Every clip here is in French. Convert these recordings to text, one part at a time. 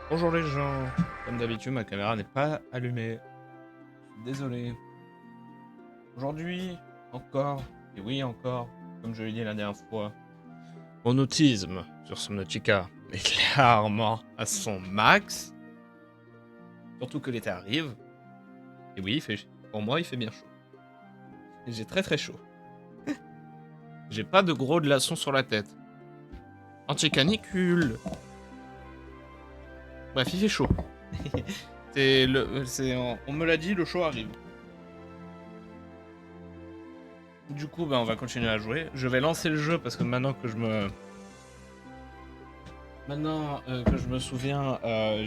Bonjour les gens, comme d'habitude ma caméra n'est pas allumée, désolé. Aujourd'hui, encore, et oui encore, comme je l'ai dit la dernière fois, mon autisme sur Subnautica est clairement à son max. Surtout que l'été arrive, et oui, pour moi il fait bien chaud. Et j'ai très très chaud. J'ai pas de gros glaçons sur la tête. Anti-canicule. Bref, il fait chaud. On me l'a dit, le chaud arrive. Du coup, on va continuer à jouer. Je vais lancer le jeu parce que maintenant que je me souviens,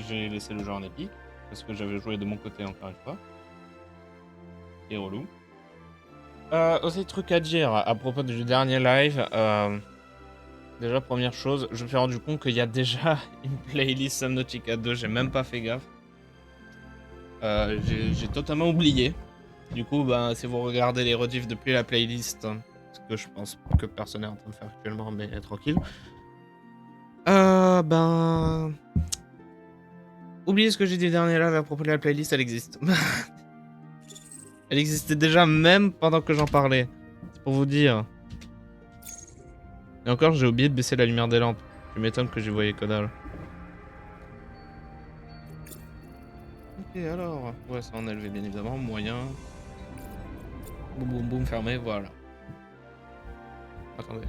j'ai laissé le jeu en épique parce que j'avais joué de mon côté encore une fois. Et relou. Aussi truc à dire à propos du dernier live. Déjà première chose, je me suis rendu compte qu'il y a déjà une playlist Subnautica 2. J'ai même pas fait gaffe. J'ai totalement oublié. Du coup, si vous regardez les rediffs depuis la playlist, ce que je pense que personne n'est en train de faire actuellement, mais tranquille. Oubliez ce que j'ai dit dernier live à propos de la playlist, elle existe. Elle existait déjà même pendant que j'en parlais. C'est pour vous dire. Et encore, j'ai oublié de baisser la lumière des lampes. Tu m'étonnes que j'y voyais que dalle. Ok, alors. Ouais, ça en élevé, bien évidemment. Moyen. Boum, boum, boum, fermé, voilà. Attendez.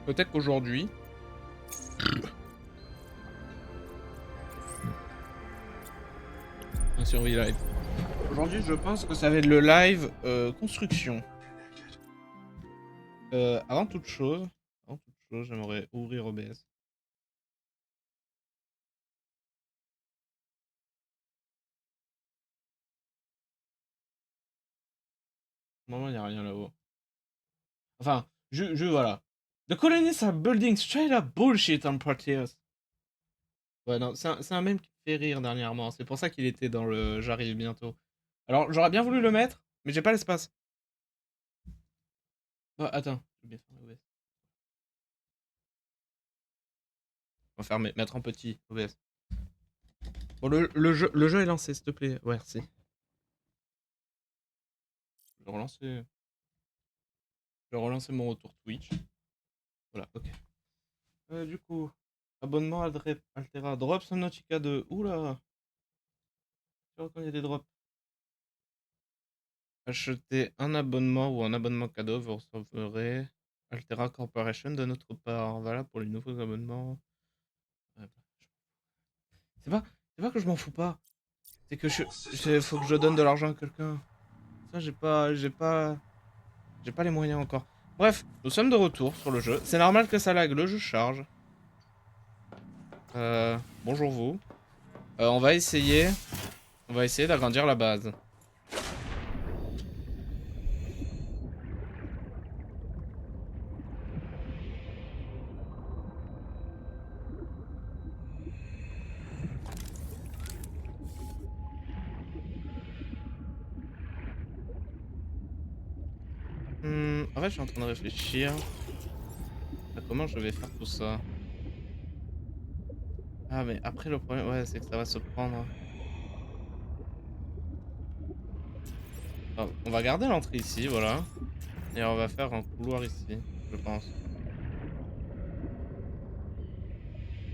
Peut-être qu'aujourd'hui. Un survie live. Aujourd'hui, je pense que ça va être le live construction. Avant toute chose, j'aimerais ouvrir OBS. Normalement, il n'y a rien là-haut. Enfin, voilà. The colonists are building straight up bullshit on Proteus. Ouais, non, c'est un mème qui me fait rire dernièrement. C'est pour ça qu'il était dans le j'arrive bientôt. Alors, j'aurais bien voulu le mettre, mais j'ai pas l'espace. Oh, attends, je vais bien faire OBS. On va faire mettre en petit OBS. Bon, le jeu est lancé, s'il te plaît. Ouais, merci. Je vais relancer mon retour Twitch. Voilà, ok. Du coup, abonnement Altera. Drop Subnautica 2. Oula! Je reconnais des drops. Acheter un abonnement ou un abonnement cadeau, vous recevrez Altera Corporation de notre part. Voilà pour les nouveaux abonnements. C'est pas, c'est pas que je m'en fous pas. C'est que faut que je donne de l'argent à quelqu'un. Ça, j'ai pas les moyens encore. Bref, nous sommes de retour sur le jeu. C'est normal que ça lag, le jeu charge. Bonjour vous. On va essayer d'agrandir la base. En fait, je suis en train de réfléchir à comment je vais faire tout ça. Ah, mais après, le problème, ouais, c'est que ça va se prendre. Oh, on va garder l'entrée ici, voilà. Et on va faire un couloir ici, je pense.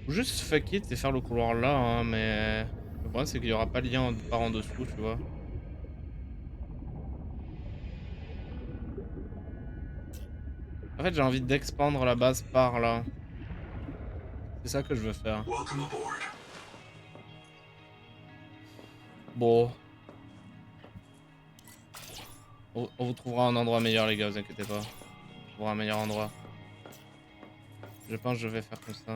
Ou juste fuck it et faire le couloir là, hein, mais le problème, c'est qu'il y aura pas de lien par en dessous, tu vois. En fait, j'ai envie d'expandre la base par là. C'est ça que je veux faire. Bon, on vous trouvera un endroit meilleur, les gars, vous inquiétez pas. On trouvera un meilleur endroit. Je pense que je vais faire comme ça.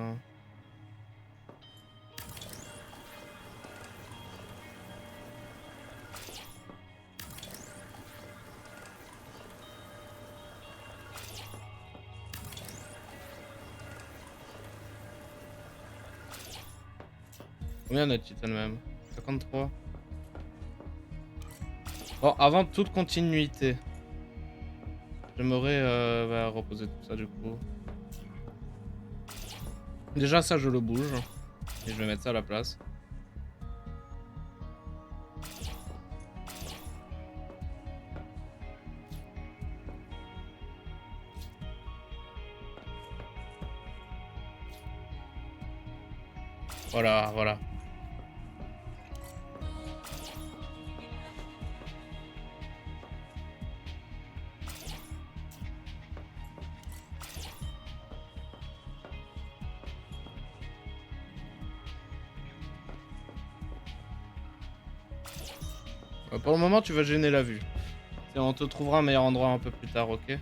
Combien notre titan même? 53. Bon, avant toute continuité, j'aimerais reposer tout ça du coup. Déjà ça je le bouge. Et je vais mettre ça à la place. Voilà, voilà. Pour le moment tu vas gêner la vue. Et on te trouvera un meilleur endroit un peu plus tard, ok?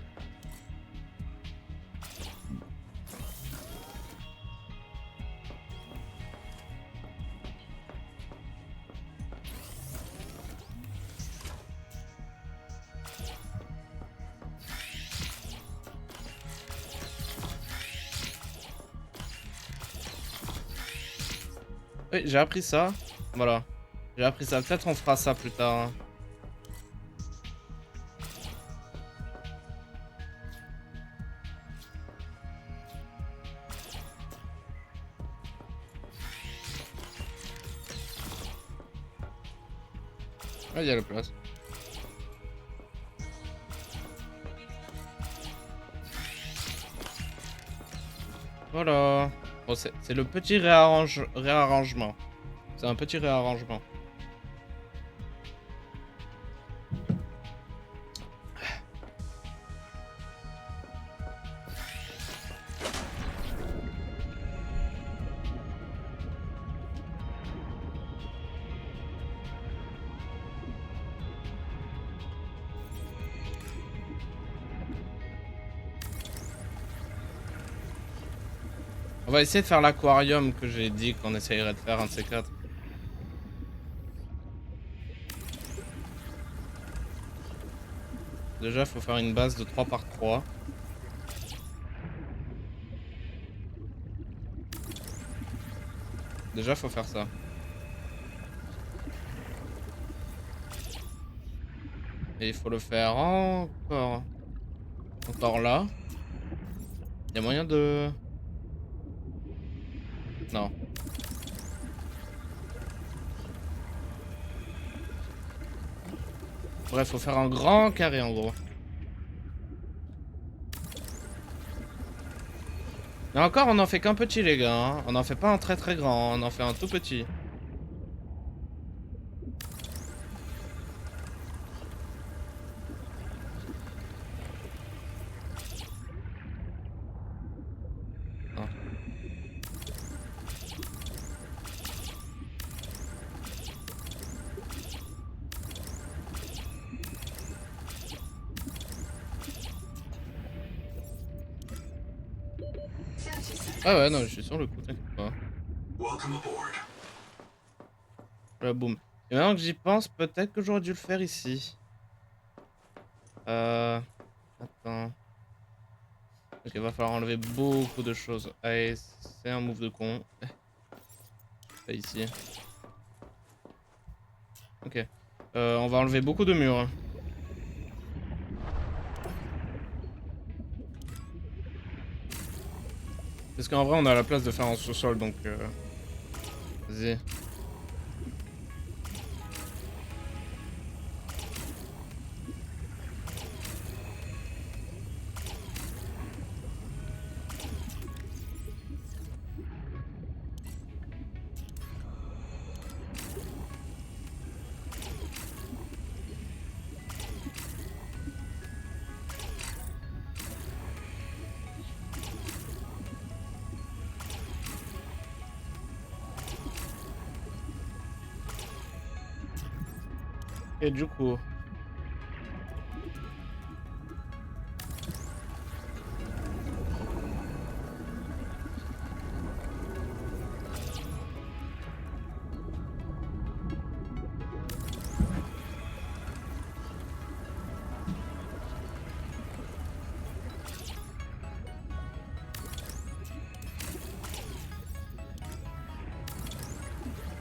Oui, j'ai appris ça. Voilà. J'ai appris ça. Peut-être on fera ça plus tard. Hein. Ah, il y a la place. Voilà. Bon, c'est le petit réarrangement. C'est un petit réarrangement. On va essayer de faire l'aquarium que j'ai dit qu'on essayerait de faire un de ces quatre. Déjà, faut faire une base de 3 par 3. Déjà, faut faire ça. Et il faut le faire encore. Encore là. Il y a moyen de... Non. Bref, faut faire un grand carré en gros. Mais encore, on en fait qu'un petit, les gars. Hein. On en fait pas un très très grand. On en fait un tout petit. Non. Ah ouais, non, je suis sur le coup, t'inquiète pas. Voilà, boum. Et maintenant que j'y pense, peut-être que j'aurais dû le faire ici. Attends. Ok, va falloir enlever beaucoup de choses. Allez, c'est un move de con. Pas ici. Ok. On va enlever beaucoup de murs. Parce qu'en vrai, on a la place de faire un sous-sol, donc... Vas-y. Et du coup...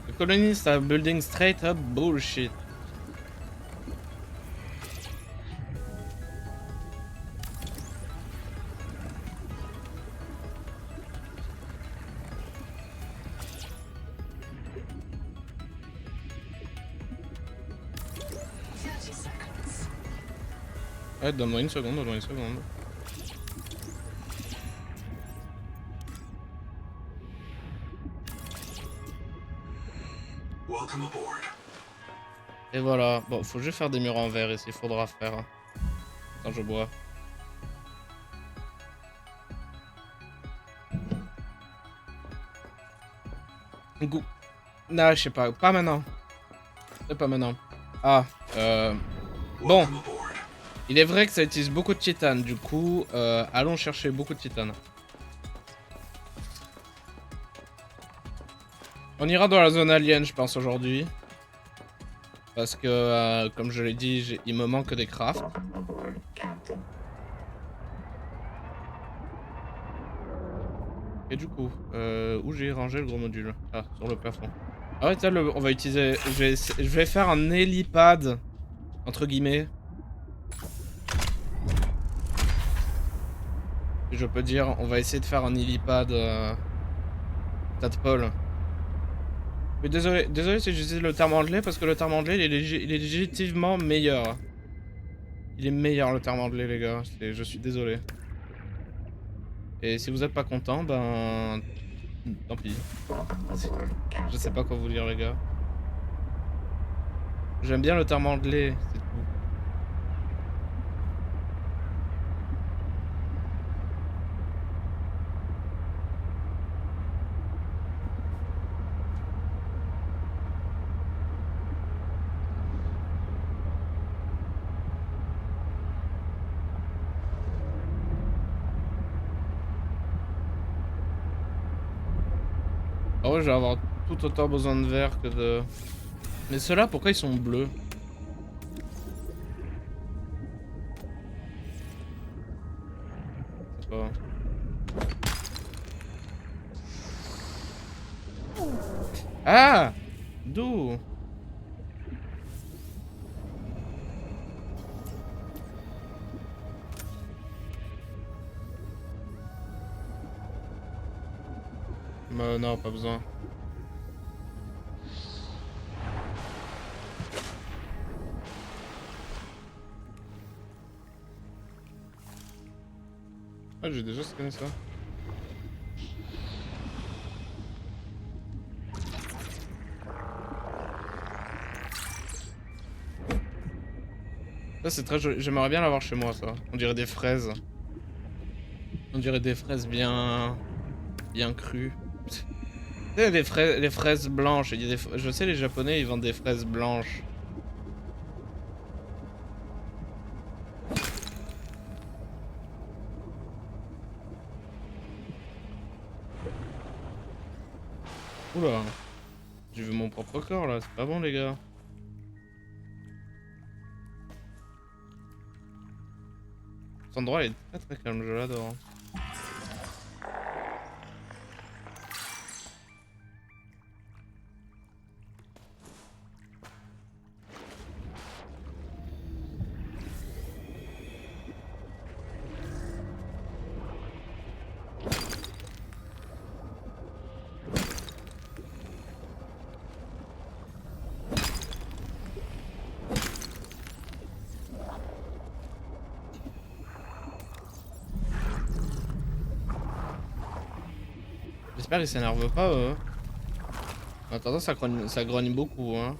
The colonists are building straight up bullshit. Ouais, donne-moi une seconde, donne-moi une seconde. Et voilà. Bon, faut juste faire des murs en verre ici, faudra faire. Quand je bois. Goût. Non, je sais pas. Pas maintenant. C'est pas maintenant. Ah, bon. Il est vrai que ça utilise beaucoup de titane. Du coup, allons chercher beaucoup de titane. On ira dans la zone alien, je pense, aujourd'hui. Parce que, comme je l'ai dit, il me manque des crafts. Et du coup, où j'ai rangé le gros module? Ah, sur le plafond. Ah ouais, tiens, on va utiliser... Je vais faire un hélipad, entre guillemets. Si je peux dire, on va essayer de faire un hélipad... Tadpole. Mais désolé si j'utilise le terme anglais, parce que le terme anglais, il est légitimement meilleur. Il est meilleur, le terme anglais, les gars. Je suis désolé. Et si vous êtes pas content, ben... Tant pis. Je sais pas quoi vous dire, les gars. J'aime bien le terme anglais, c'est tout. Ah ouais, je vais avoir tout autant besoin de verre que de... Mais ceux-là, pourquoi ils sont bleus? Je sais pas. Ah! D'où? Non, pas besoin. Ah, j'ai déjà scanné ça. Ça, c'est très joli. J'aimerais bien l'avoir chez moi, ça. On dirait des fraises. On dirait des fraises bien... bien crues. Tu sais, les fraises blanches. Je sais, les Japonais, ils vendent des fraises blanches. Oula. J'ai vu mon propre corps, là. C'est pas bon, les gars. Cet endroit est très très calme, je l'adore. J'espère qu'ils s'énervent pas eux. En attendant ça grogne beaucoup hein.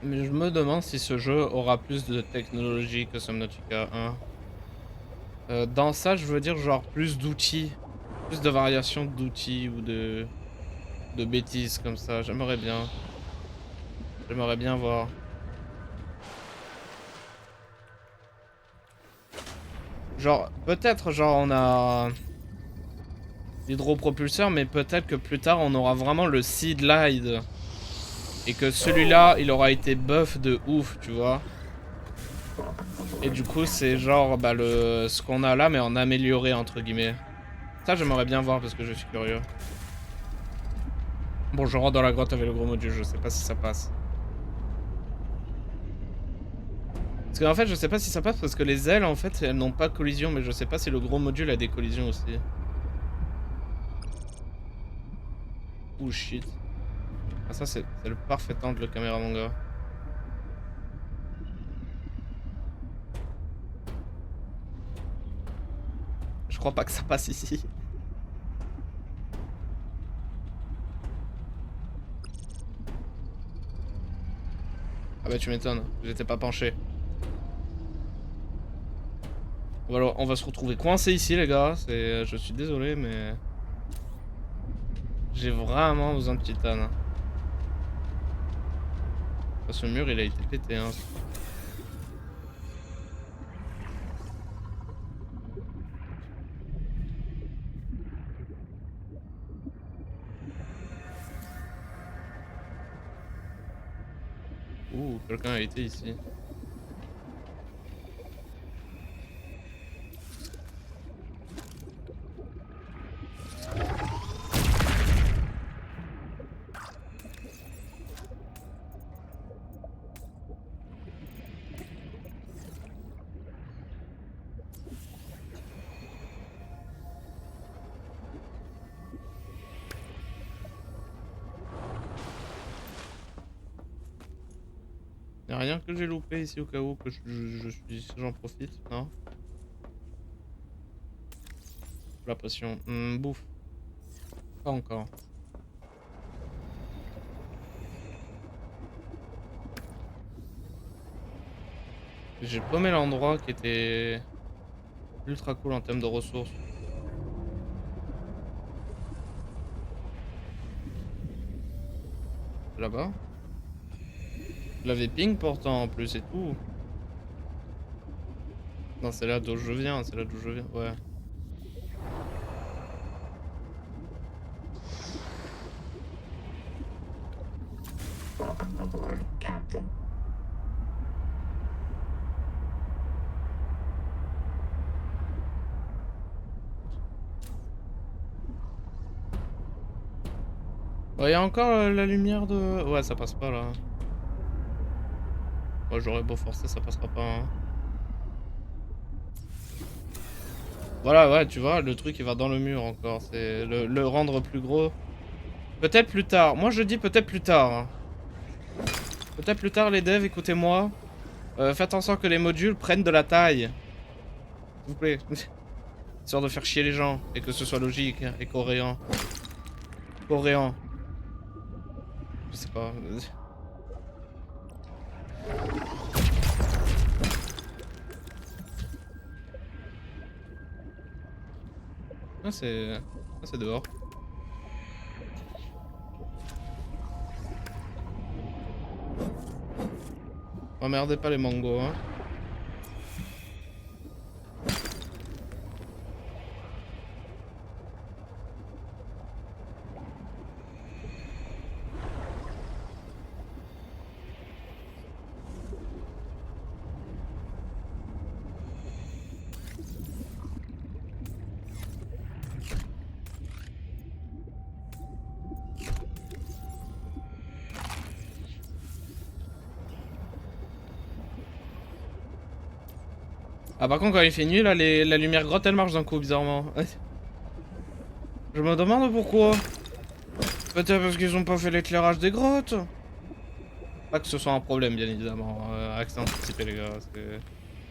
Mais je me demande si ce jeu aura plus de technologie que Subnautica 1. Dans ça, je veux dire genre plus d'outils. Plus de variations d'outils ou de bêtises comme ça. J'aimerais bien. J'aimerais bien voir. Genre, peut-être genre on a l'hydropropulseur, mais peut-être que plus tard on aura vraiment le Seed Glide. Et que celui-là, il aura été buff de ouf, tu vois. Et du coup, c'est genre bah, ce qu'on a là, mais en amélioré, entre guillemets. Ça, j'aimerais bien voir parce que je suis curieux. Bon, je rentre dans la grotte avec le gros module, je sais pas si ça passe. Parce qu'en fait, je sais pas si ça passe parce que les ailes, en fait, elles n'ont pas de collision, mais je sais pas si le gros module a des collisions aussi. Oh shit. Ah, ça, c'est le parfait angle, le caméra, mon gars. Je crois pas que ça passe ici. Ah bah tu m'étonnes, j'étais pas penché. On va se retrouver coincé ici les gars, je suis désolé mais... J'ai vraiment besoin de titane. Ce mur il a été pété hein. Ouh, quelqu'un a été ici. Y'a rien que j'ai loupé ici au cas où que j'en profite, non? La potion. Bouffe. Pas encore. J'ai paumé l'endroit qui était ultra cool en termes de ressources. Là-bas. Je l'avais ping pourtant en plus et tout. Non, c'est là d'où je viens, c'est là d'où je viens, ouais. Ouais, y a encore la lumière de... Ouais, ça passe pas là. Moi, j'aurais beau forcer, ça passera pas. Hein. Voilà, ouais, tu vois, le truc il va dans le mur encore. C'est le rendre plus gros. Peut-être plus tard. Moi, je dis peut-être plus tard. Hein. Peut-être plus tard, les devs, écoutez-moi. Faites en sorte que les modules prennent de la taille. S'il vous plaît. Histoire de faire chier les gens. Et que ce soit logique et coréen. Coréen. Je sais pas. Ah, c'est dehors. Emmerdez pas les mangos, hein. Ah par contre quand il fait nuit là, la lumière grotte elle marche d'un coup bizarrement. Je me demande pourquoi. Peut-être parce qu'ils ont pas fait l'éclairage des grottes. Pas que ce soit un problème bien évidemment. Accès anticipé les gars.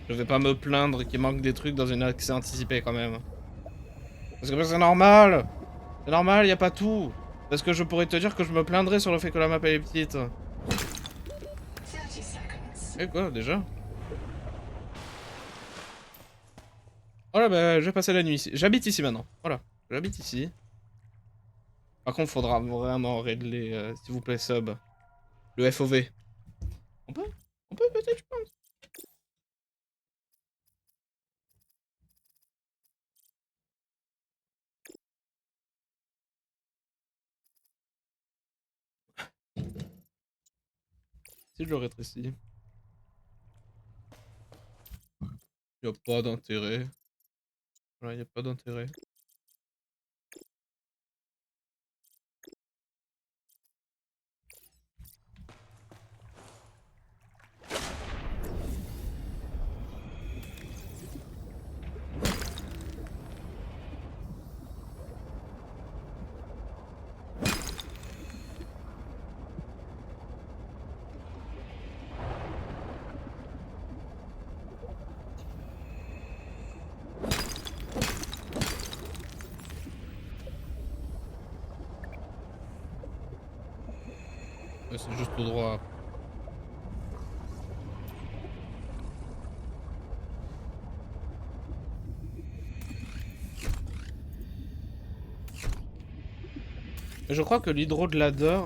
Je vais pas me plaindre qu'il manque des trucs dans une accès anticipé quand même. Parce que c'est normal. C'est normal, y a pas tout. Parce que je pourrais te dire que je me plaindrais sur le fait que la map elle est petite. Et quoi déjà? Voilà, bah je vais passer la nuit ici. J'habite ici maintenant. Voilà, j'habite ici. Par contre, faudra vraiment régler, s'il vous plaît, sub. Le FOV. On peut? On peut peut-être, je pense. Si je le rétrécis. Y a pas d'intérêt. Voilà, y a pas d'intérêt. Ouais, c'est juste tout droit. Mais je crois que l'hydro de ladder,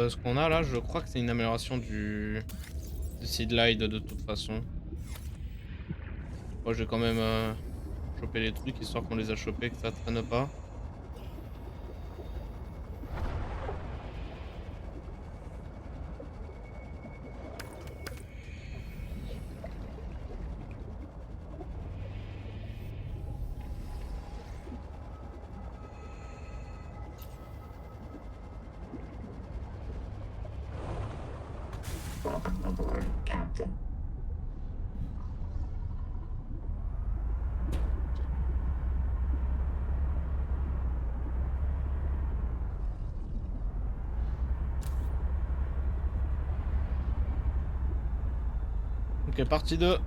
ce qu'on a là, je crois que c'est une amélioration du seedlight de toute façon. Moi, je vais quand même choper les trucs histoire qu'on les a chopés, que ça traîne pas. Ok, partie 2.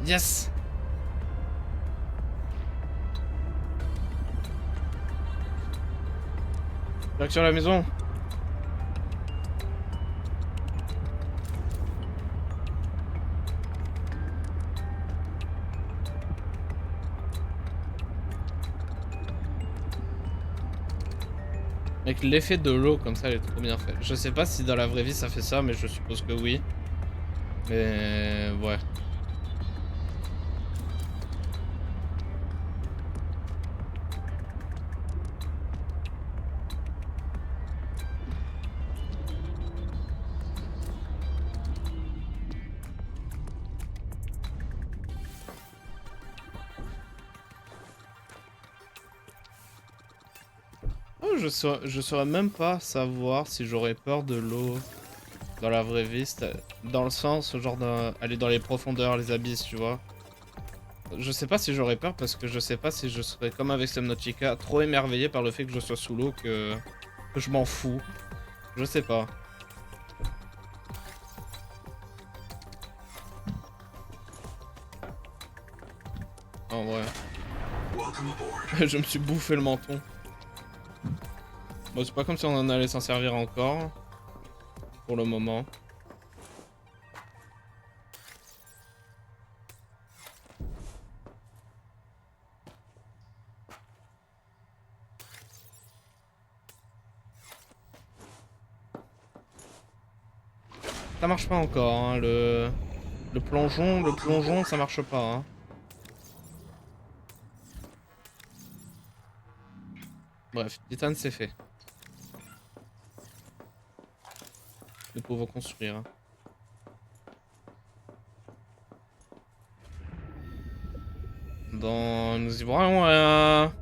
Yes! Direct sur la maison. Mec, l'effet de l'eau comme ça, elle est trop bien fait. Je sais pas si dans la vraie vie ça fait ça, mais je suppose que oui. Mais ouais. Oh, je saurais même pas savoir si j'aurais peur de l'eau dans la vraie vie. Dans le sens, genre d'aller dans les profondeurs, les abysses, tu vois. Je sais pas si j'aurais peur parce que je sais pas si je serais comme avec Subnautica, trop émerveillé par le fait que je sois sous l'eau que je m'en fous. Je sais pas. En vrai. Je me suis bouffé le menton. Bon, c'est pas comme si on en allait s'en servir encore. Pour le moment. Ça marche pas encore, hein, le plongeon, ça marche pas, hein. Bref, Titan c'est fait. Nous pouvons construire. Nous y voyons rien.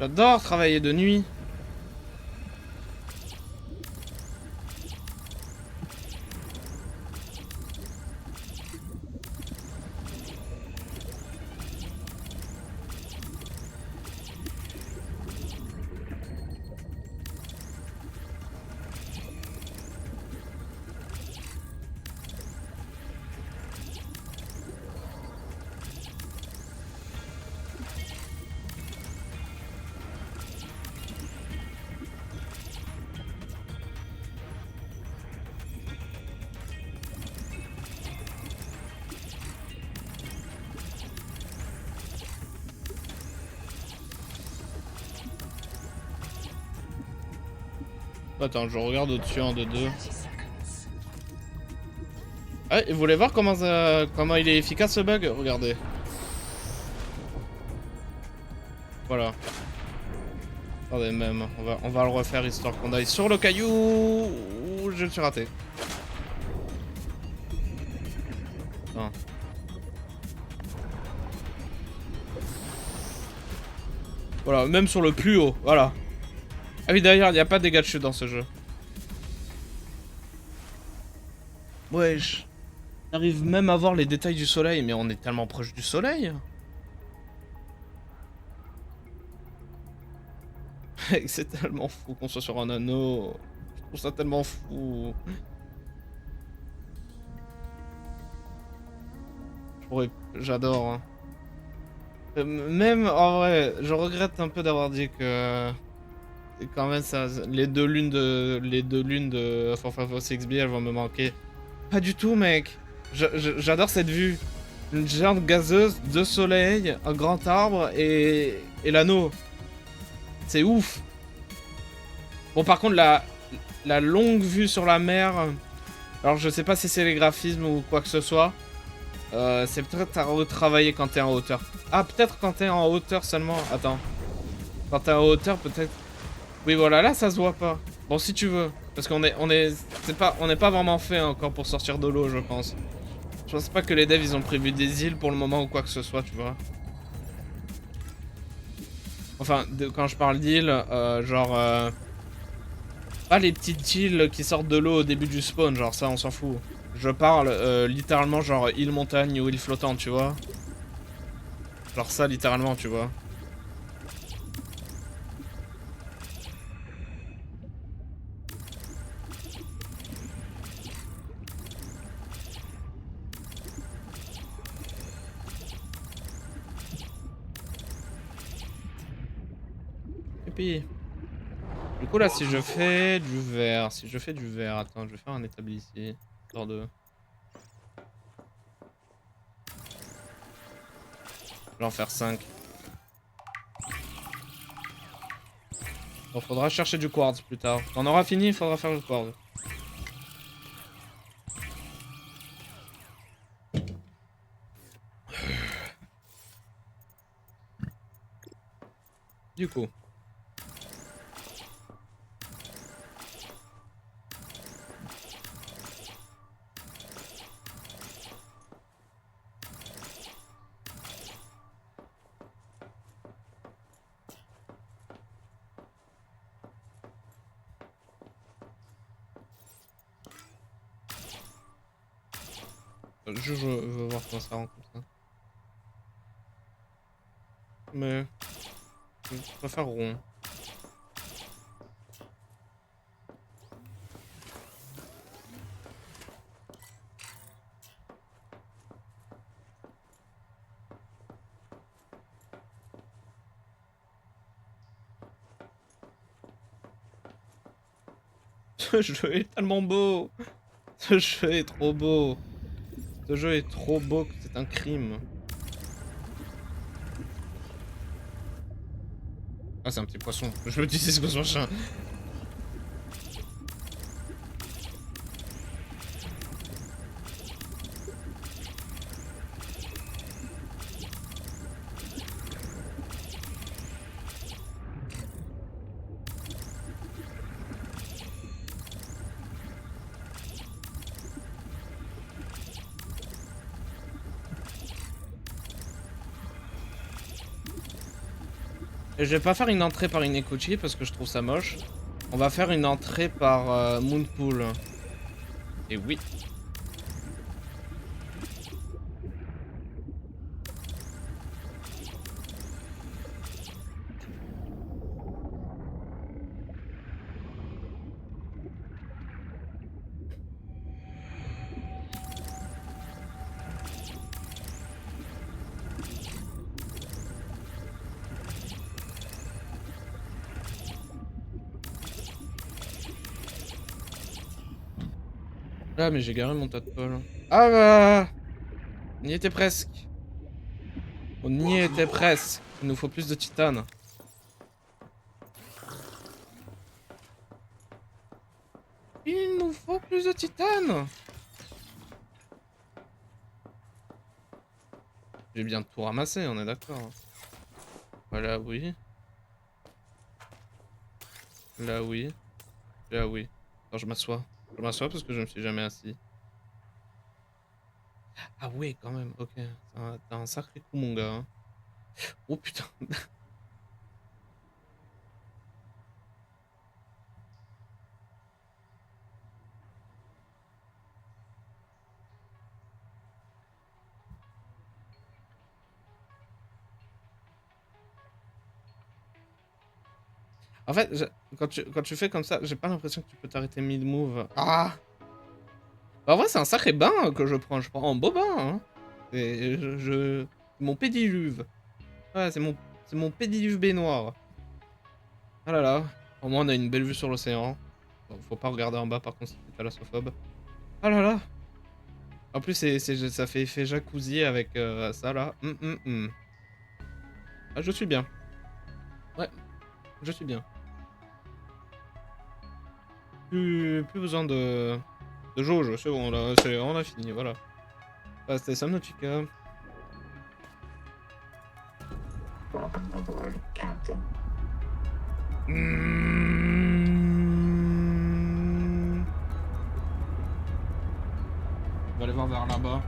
J'adore travailler de nuit. Attends, je regarde au-dessus en 2-2. Ah, et vous voulez voir comment il est efficace ce bug? Regardez. Voilà. Attendez même, on va le refaire histoire qu'on aille sur le caillou. Ouh, je me suis raté. Non. Voilà, même sur le plus haut, voilà. Ah oui, d'ailleurs, il n'y a pas de dégâts de chute dans ce jeu. Wesh. On arrive même à voir les détails du soleil, mais on est tellement proche du soleil. C'est tellement fou qu'on soit sur un anneau. Je trouve ça tellement fou. J'adore. Hein. Même en vrai, je regrette un peu d'avoir dit que quand même ça, les deux lunes de 456B elles vont me manquer. Pas du tout, mec. J'adore cette vue. Une géante gazeuse, deux soleils, un grand arbre et l'anneau. C'est ouf. Bon, par contre, la longue vue sur la mer. Alors, je sais pas si c'est les graphismes ou quoi que ce soit. C'est peut-être à retravailler quand t'es en hauteur. Ah, peut-être quand t'es en hauteur seulement. Attends. Quand t'es en hauteur, peut-être. Oui, voilà, là, ça se voit pas. Bon, si tu veux. Parce qu'on on n'est pas vraiment fait encore pour sortir de l'eau, je pense. Je pense pas que les devs, ils ont prévu des îles pour le moment ou quoi que ce soit, tu vois. Enfin, quand je parle d'îles, genre... pas les petites îles qui sortent de l'eau au début du spawn, genre ça, on s'en fout. Je parle littéralement genre île montagne ou île flottante, tu vois. Genre ça, littéralement, tu vois. Et puis... Du coup là, si je fais du verre, attends, je vais faire un établi ici. Genre de... Je vais en faire 5. Bon, faudra chercher du quartz plus tard. Quand on aura fini, il faudra faire le quartz. Du coup. Je veux voir comment ça rend comme ça. Mais... Je préfère rond. Ce jeu est tellement beau. Ce jeu est trop beau. Ce jeu est trop beau que c'est un crime. Ah, c'est un petit poisson. Je me disais, c'est quoi ce machin? Je vais pas faire une entrée par Inekuchi parce que je trouve ça moche. On va faire une entrée par Moonpool. Et oui. Ah, mais j'ai garé mon tas de pôle. Ah bah, on y était presque. On y était presque. Il nous faut plus de titane. Il nous faut plus de titane. J'ai bien tout ramassé, on est d'accord. Voilà, oui. Là, oui. Là, oui. Attends, je m'assois. Je m'assois parce que je me suis jamais assis. Ah oui, quand même, ok. T'as un sacré coup, mon gars. Hein. Oh putain. En fait, quand tu fais comme ça, j'ai pas l'impression que tu peux t'arrêter mid-move. Ah! En vrai, c'est un sacré bain que je prends. Je prends un beau bain. Hein. Et mon pédiluve. Ouais, c'est mon pédiluve baignoire. Ah là là. Au moins, on a une belle vue sur l'océan. Bon, faut pas regarder en bas, par contre, si t'es thalassophobie. Ah là là. En plus, ça fait effet jacuzzi avec ça là. Ah, je suis bien. Ouais, je suis bien. Plus besoin de jauge, c'est bon là, on a fini, voilà. Ah, c'était Subnautica. On va aller voir vers là-bas.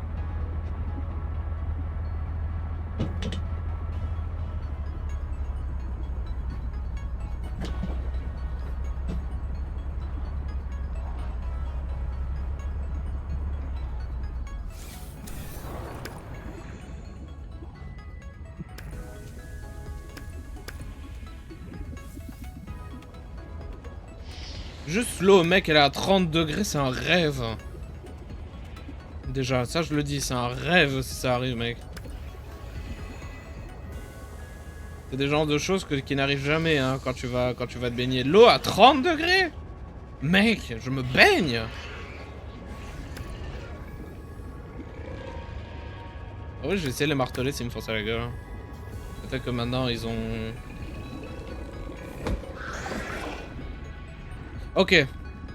Juste l'eau, mec, elle est à 30 degrés, c'est un rêve. Déjà, ça je le dis, c'est un rêve si ça arrive, mec. C'est des genres de choses qui n'arrivent jamais hein, quand tu vas te baigner. L'eau à 30 degrés. Mec, je me baigne. Ah oui, je vais essayer de les marteler s'ils me font ça à la gueule. Peut-être que maintenant ils ont... Ok.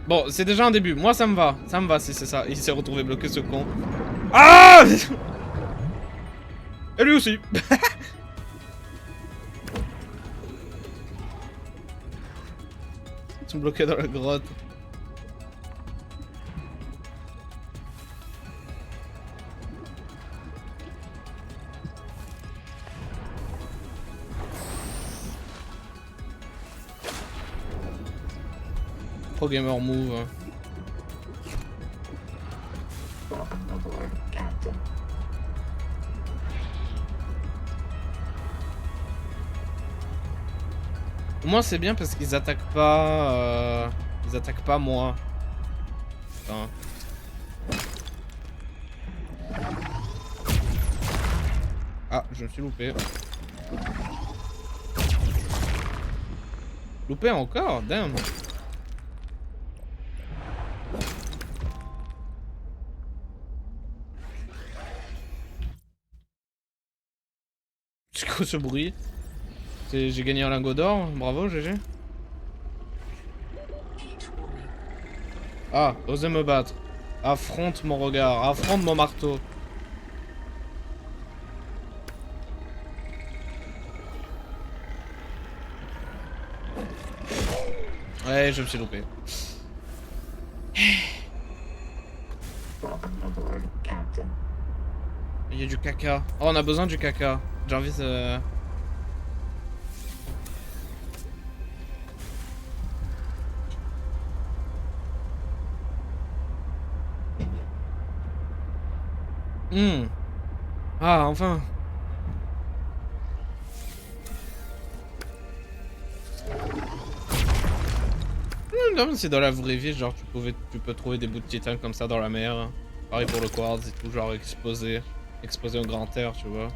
Bon, c'est déjà un début. Moi, ça me va. Ça me va si c'est ça. Il s'est retrouvé bloqué, ce con. Ah! Et lui aussi. Ils sont bloqués dans la grotte. Pro gamer move. Au moins c'est bien parce qu'ils attaquent pas. Ils attaquent pas moi. Putain. Ah, je me suis loupé. Loupé encore, damn. C'est quoi ce bruit? J'ai gagné un lingot d'or, bravo GG. Ah, osez me battre. Affronte mon regard, affronte mon marteau. Ouais, je me suis loupé. Il y a du caca. Oh, on a besoin du caca. J'ai envie de... Ah, enfin. Non, mais c'est dans la vraie vie, genre tu peux trouver des bouts de titane comme ça dans la mer. Pareil pour le quartz et tout, genre exposé au grand air, tu vois.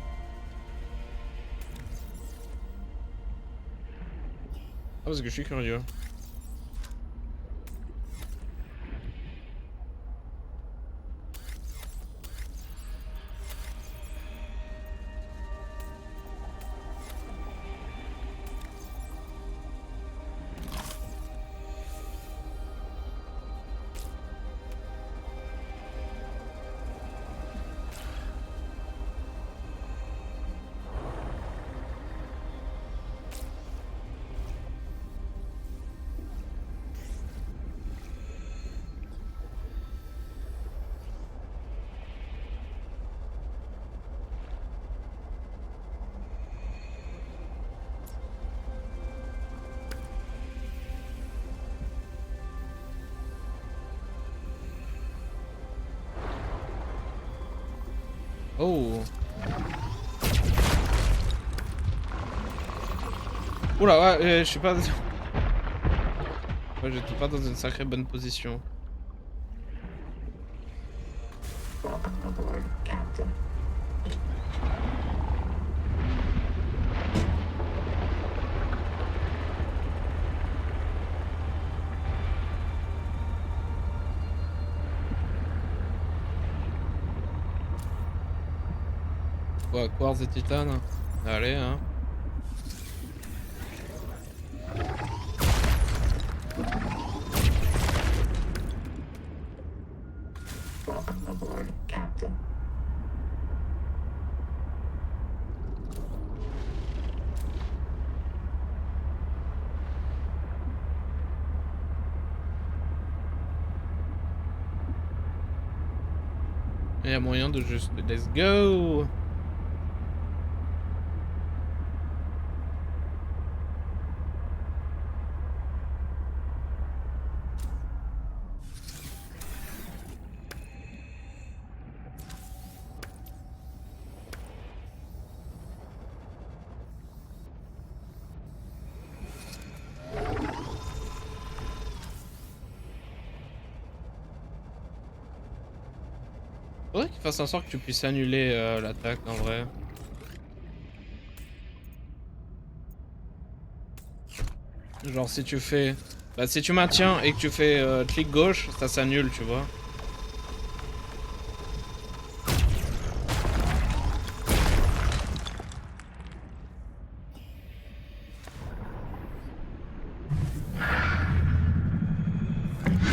Ah, parce que je suis curieux. Oh. Oula, ouais, je suis pas... Ouais, j'étais pas dans une sacrée bonne position. Ouais, quartz et titane. Allez, hein. Il y a moyen de juste... Let's go! Faudrait qu'il fasse en sorte que tu puisses annuler l'attaque en vrai. Genre si tu fais... Bah si tu maintiens et que tu fais clic gauche, ça s'annule, tu vois.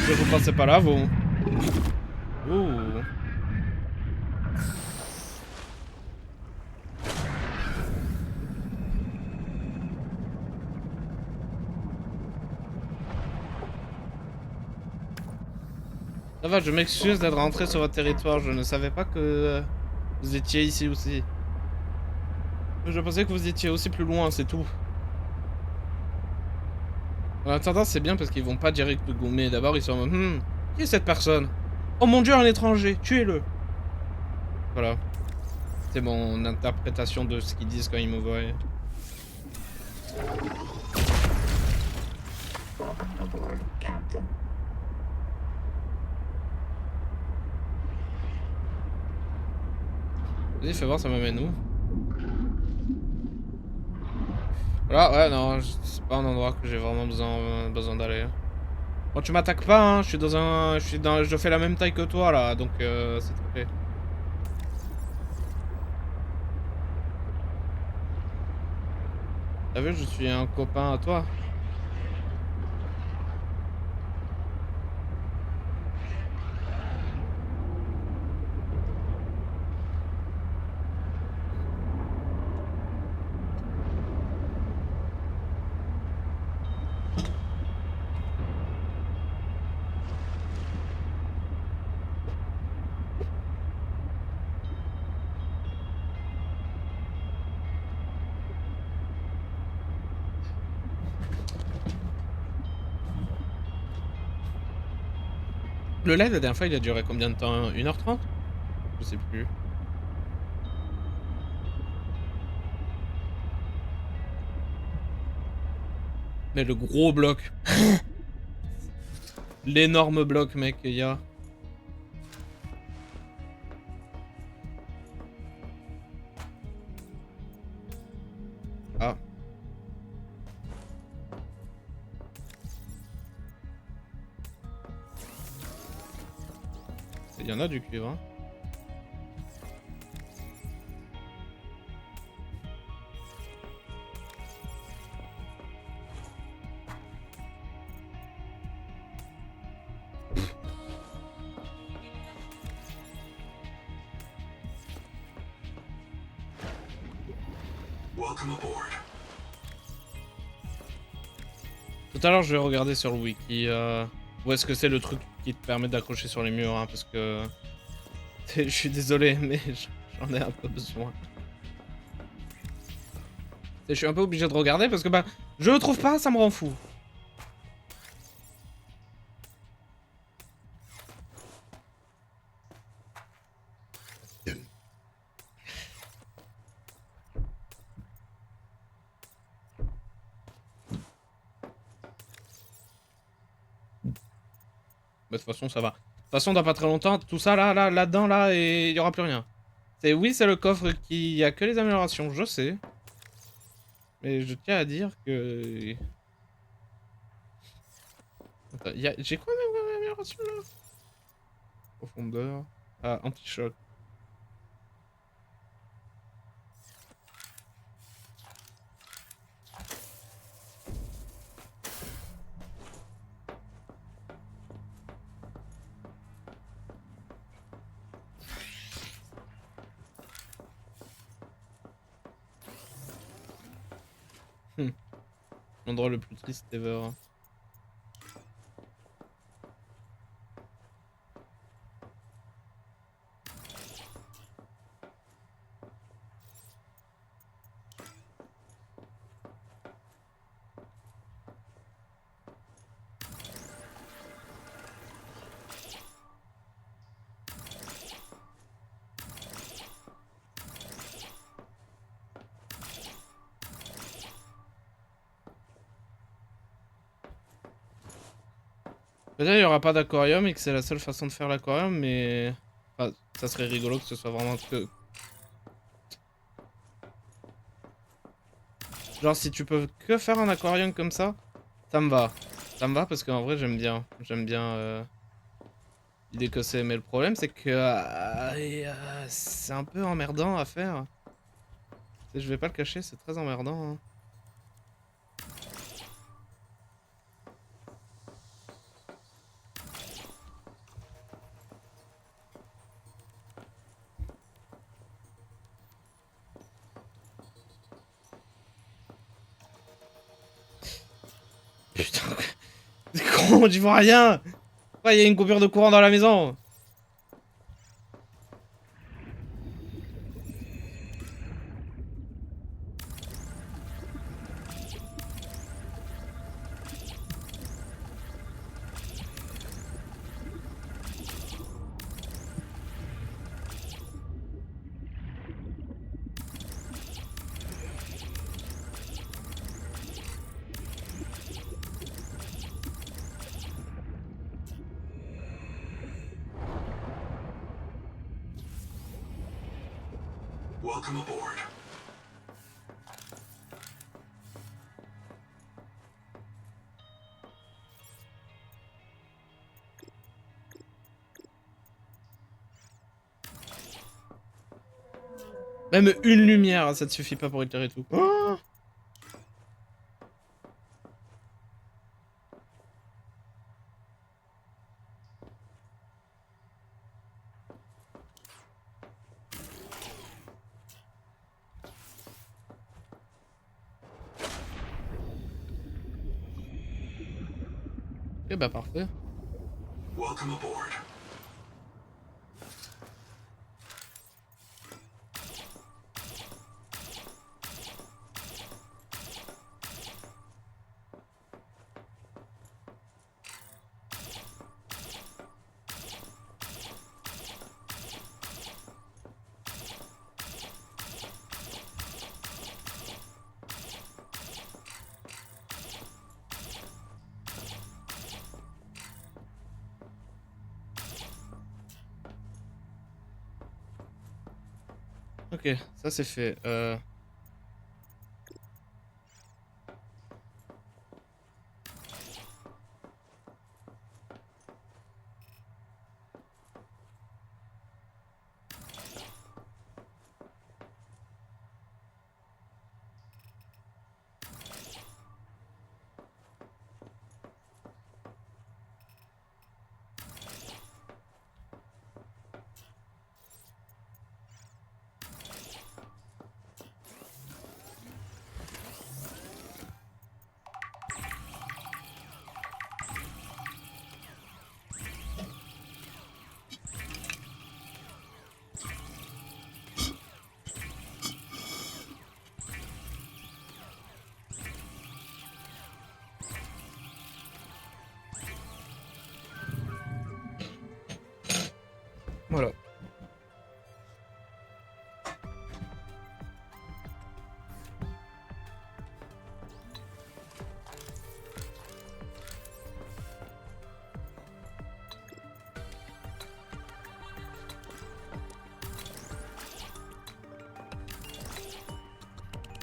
Vous pensez pas là, vous? Ouh. Ça va, je m'excuse d'être rentré sur votre territoire, je ne savais pas que vous étiez ici aussi. Je pensais que vous étiez aussi plus loin, c'est tout. En attendant, c'est bien parce qu'ils vont pas direct te gommer. D'abord, ils sont en mode, qui est cette personne? Oh mon dieu, un étranger, tuez-le! Voilà. C'est mon interprétation de ce qu'ils disent quand ils me voient. Vas-y, fais voir, ça m'amène où? Voilà, ouais, non, c'est pas un endroit que j'ai vraiment besoin d'aller. Bon, tu m'attaques pas, hein, je suis dans un... Je fais la même taille que toi, là, donc c'est très... T'as vu, je suis un copain à toi. Le live, la dernière fois, il a duré combien de temps? 1h30? Je sais plus. Mais le gros bloc. L'énorme bloc, mec, qu'il y a. Ah. Il y en a du cuivre, hein. Tout à l'heure, je vais regarder sur le wiki où est-ce que c'est le truc qui te permet d'accrocher sur les murs, hein, parce que je suis désolé, mais j'en ai un peu besoin. Je suis un peu obligé de regarder parce que bah, je le trouve pas, ça me rend fou. Bah, de toute façon, ça va. De toute façon, dans pas très longtemps, tout ça là-dedans, là, et il y aura plus rien. Oui, c'est le coffre qui a que les améliorations, je sais. Mais je tiens à dire que... Attends, j'ai quoi même amélioration là? Profondeur. Ah, anti-choc. L'endroit le plus triste ever. Peut-être il n'y aura pas d'aquarium et que c'est la seule façon de faire l'aquarium, mais... Enfin, ça serait rigolo que ce soit vraiment que... Genre, si tu peux que faire un aquarium comme ça me va. Ça me va parce qu'en vrai, j'aime bien. J'aime bien l'idée que c'est. Mais le problème, c'est que c'est un peu emmerdant à faire. Je vais pas le cacher, c'est très emmerdant. Hein. Putain, c'est con, j'y vois rien. Ouais, il y a une coupure de courant dans la maison. Welcome aboard. Même une lumière, ça te suffit pas pour éclairer tout. Oh, Ok, bah parfait. Welcome aboard. Ok, ça c'est fait. Voilà.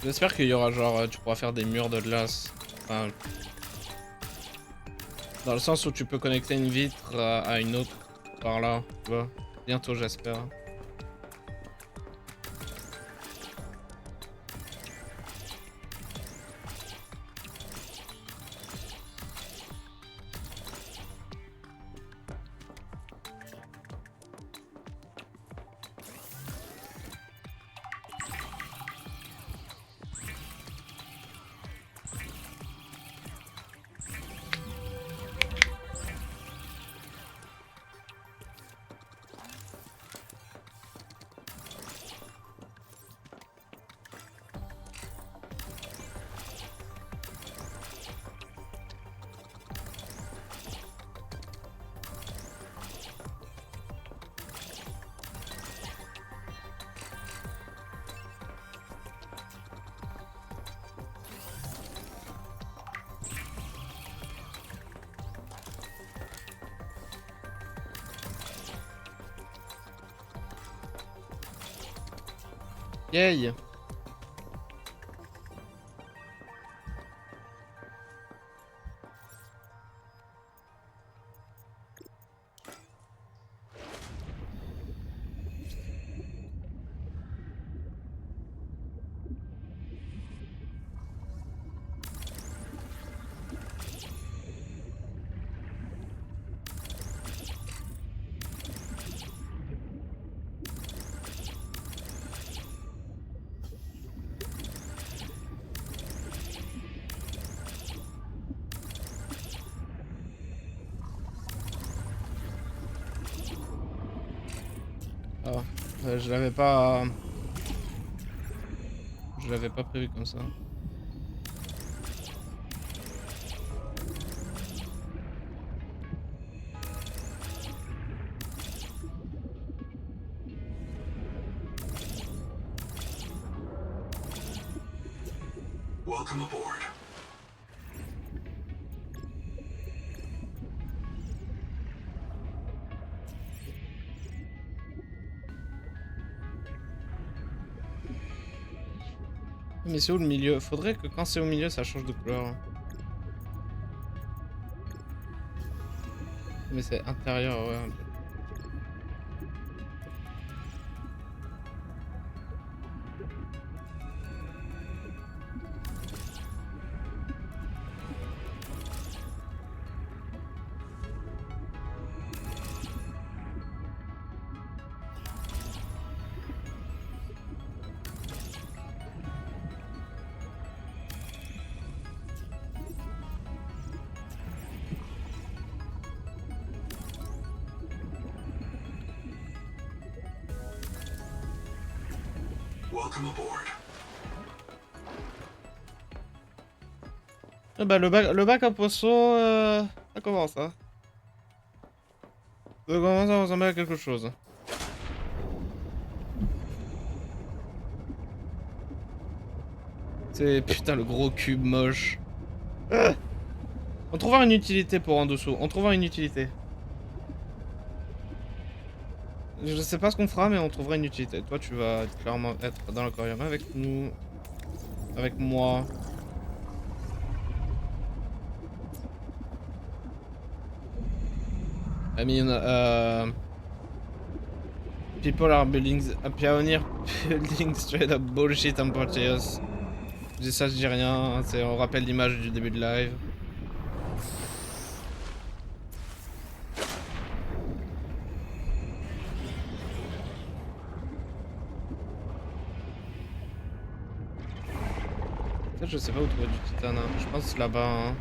J'espère qu'il y aura genre, tu pourras faire des murs de glace. Enfin, dans le sens où tu peux connecter une vitre à une autre par là, tu vois. Bientôt, j'espère. Yay! Ah, je l'avais pas... Je l'avais pas prévu comme ça. Welcome aboard. Mais c'est où le milieu? Faudrait que quand c'est au milieu, ça change de couleur. Mais c'est intérieur, ouais. Welcome aboard. Ah bah le bac à poisson, ça commence hein. Ça commence à ressembler à quelque chose. C'est putain le gros cube moche. Ah, on trouvera une utilité pour en dessous. On trouvera une utilité. Je sais pas ce qu'on fera mais on trouvera une utilité. Toi tu vas clairement être dans l'aquarium avec nous. Avec moi. I mean, people are building, pioneer building straight up bullshit on Proteus. Je dis ça, je dis rien, on rappelle l'image du début de live. Ça, je sais pas où trouver du titane, hein. Je pense là-bas, hein.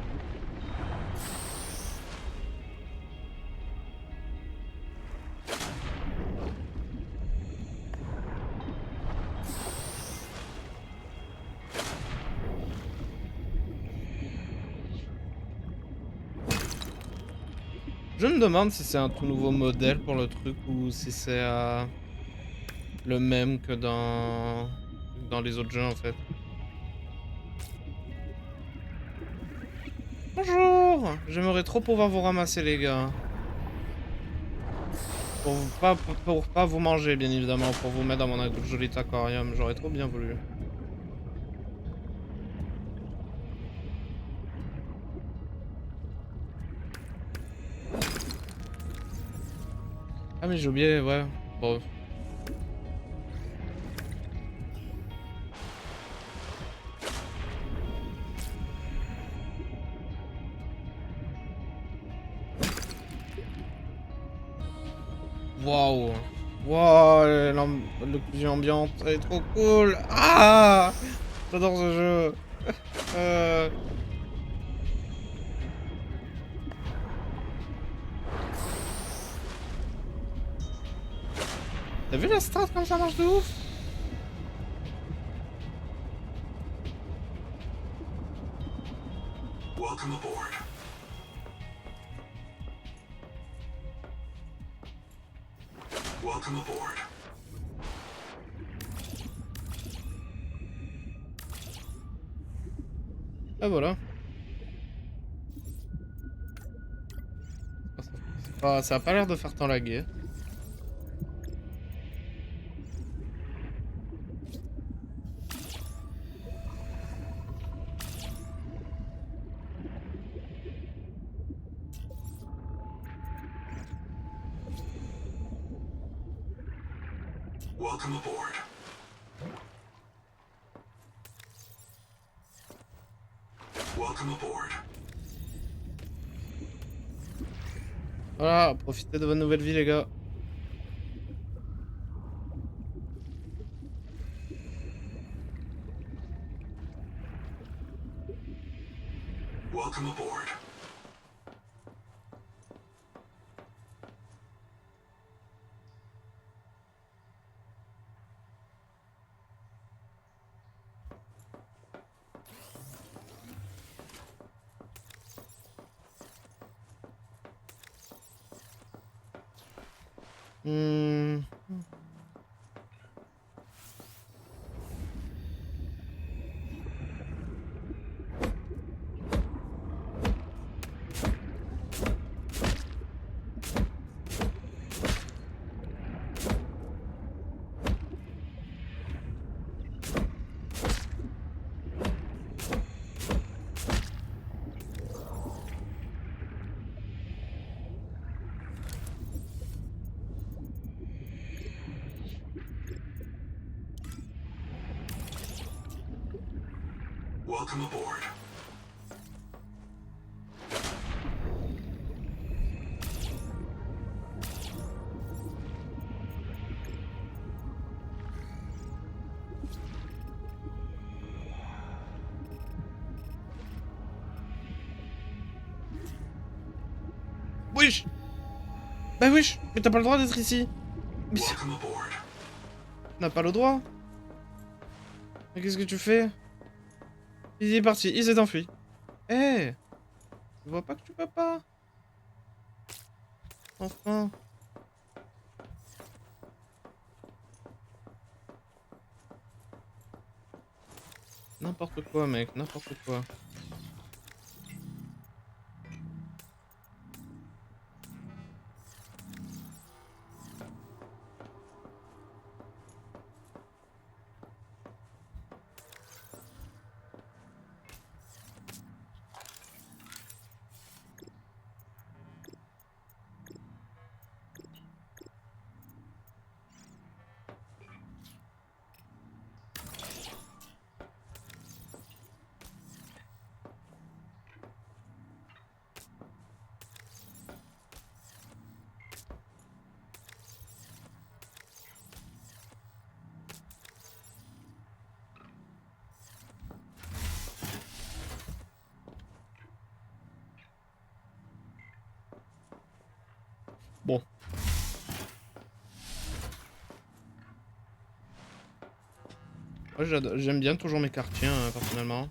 Je me demande si c'est un tout nouveau modèle pour le truc ou si c'est le même que dans les autres jeux en fait. Bonjour! J'aimerais trop pouvoir vous ramasser les gars. Pour pas vous manger bien évidemment, pour vous mettre dans mon joli aquarium, j'aurais trop bien voulu. Ah mais j'ai oublié, ouais. Bon. Waouh. Waouh, l'occlusion ambiante, elle est trop cool. Ah, j'adore ce jeu. T'as vu la strat comme ça marche de ouf? Welcome aboard. Welcome aboard. Ah voilà. Ça a pas l'air de faire tant laguer. Welcome aboard. Welcome aboard. Voilà, profitez de votre nouvelle vie les gars. Welcome aboard. Hmm. Welcome aboard. Wesh. Bah wesh, mais t'as pas le droit d'être ici. Welcome aboard. T'as pas le droit. Mais qu'est-ce que tu fais? Il est parti, il s'est enfui. Eh, tu vois pas que tu peux pas? Enfin. N'importe quoi, mec, n'importe quoi. Bon. Moi, j'aime bien toujours mes quartiers, personnellement.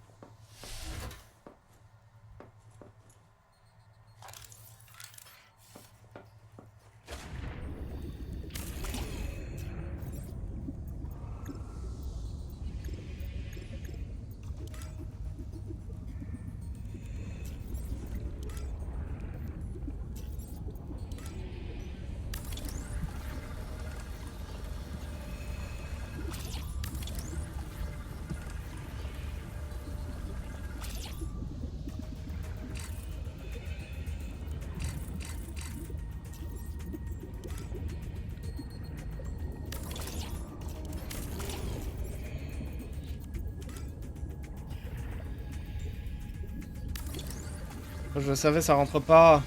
Je le savais, ça rentre pas.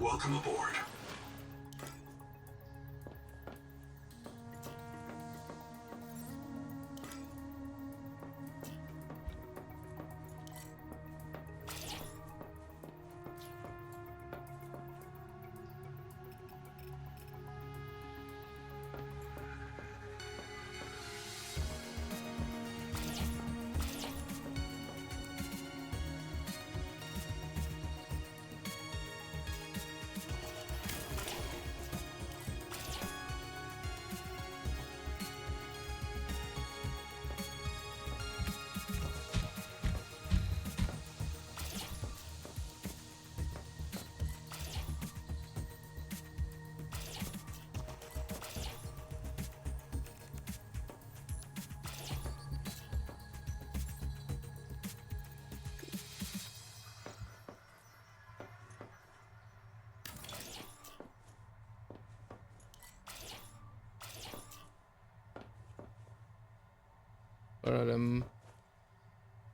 Welcome aboard.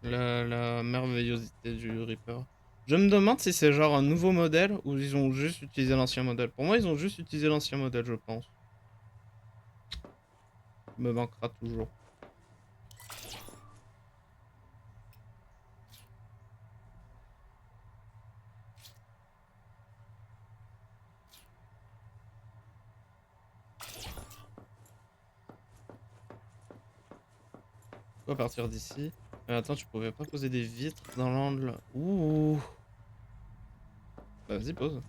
Voilà la merveillosité du Reaper. Je me demande si c'est genre un nouveau modèle ou ils ont juste utilisé l'ancien modèle. Pour moi, ils ont juste utilisé l'ancien modèle, je pense. Il me manquera toujours. Faut partir d'ici. Attends, tu pouvais pas poser des vitres dans l'angle. Ouh. Bah, vas-y, pose.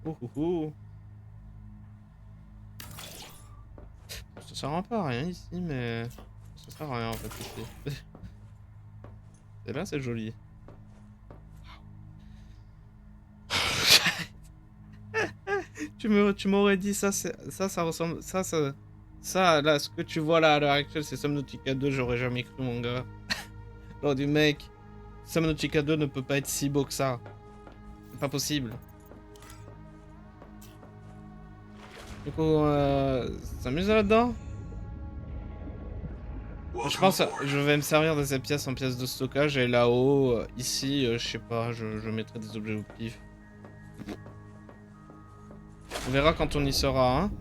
Ouh, ouh, ouh. sert un peu à rien ici, mais ça sert à rien en fait ici. Et là, c'est joli. Tu m'aurais dit ça, ça ressemble, ça, là, ce que tu vois là à l'heure actuelle, c'est Subnautica 2, j'aurais jamais cru, mon gars. Genre du mec, Subnautica 2 ne peut pas être si beau que ça. C'est pas possible. Du coup, s'amuse là-dedans. Je Welcome pense, aboard. je vais me servir de cette pièce en pièce de stockage et là-haut, ici, je sais pas, je mettrai des objets au pif. On verra quand on y sera, hein.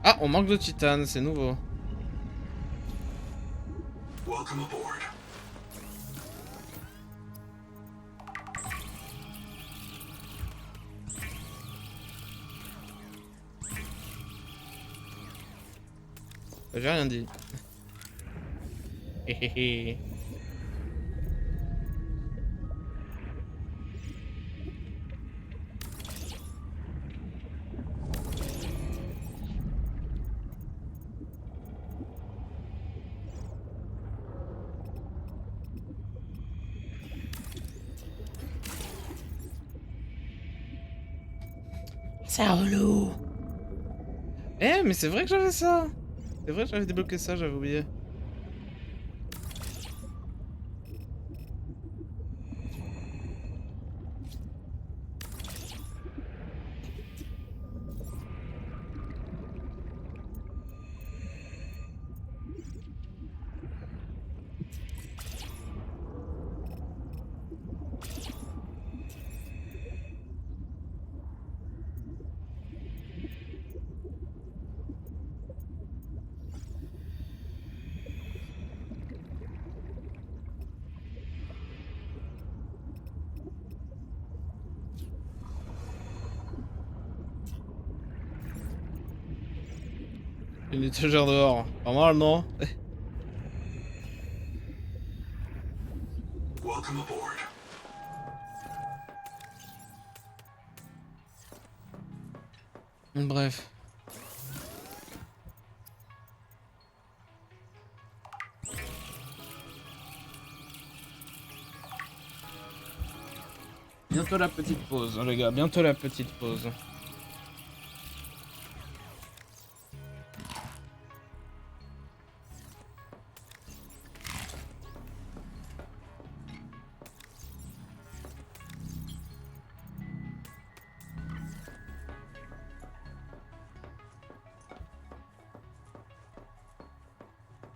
Ah, on manque de titane, c'est nouveau. Welcome aboard. J'ai rien dit. Héhéhé. C'est relou. Eh, mais c'est vrai que j'avais ça. C'est vrai que j'avais débloqué ça, j'avais oublié. Il est toujours dehors. Pas mal, non? Welcome aboard. Bref. Bientôt la petite pause, hein, les gars. Bientôt la petite pause.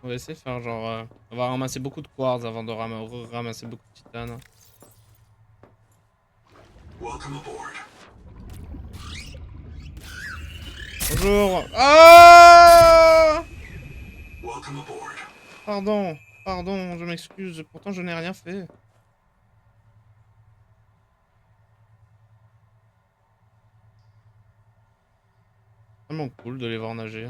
On va essayer de faire genre... on va ramasser beaucoup de quartz avant de ramasser beaucoup de titane. Welcome aboard. Bonjour. Ah! Welcome aboard. Pardon. Pardon, je m'excuse. Pourtant, je n'ai rien fait. Vraiment cool de les voir nager.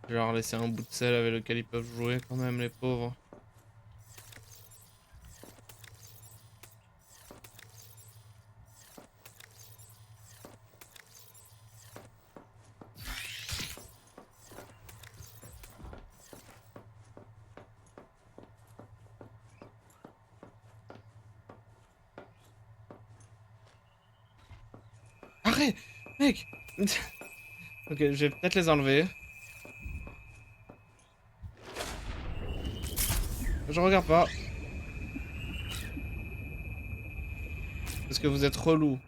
Je vais leur laisser un bout de sel avec lequel ils peuvent jouer quand même, les pauvres. Arrête! Mec! Ok, je vais peut-être les enlever. Je regarde pas. Parce que vous êtes relou.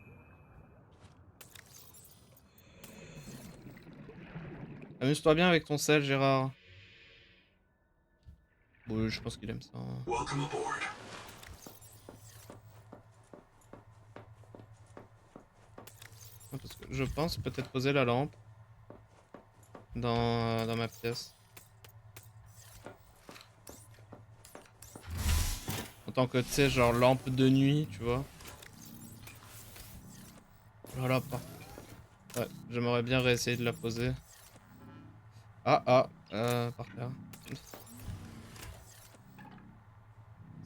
Amuse-toi bien avec ton sel, Gérard. Oui, je pense qu'il aime ça. Welcome aboard. Parce que je pense peut-être poser la lampe dans ma pièce. En tant que, tu sais, genre lampe de nuit, tu vois. Voilà, parfait. Ouais, j'aimerais bien réessayer de la poser. Par terre.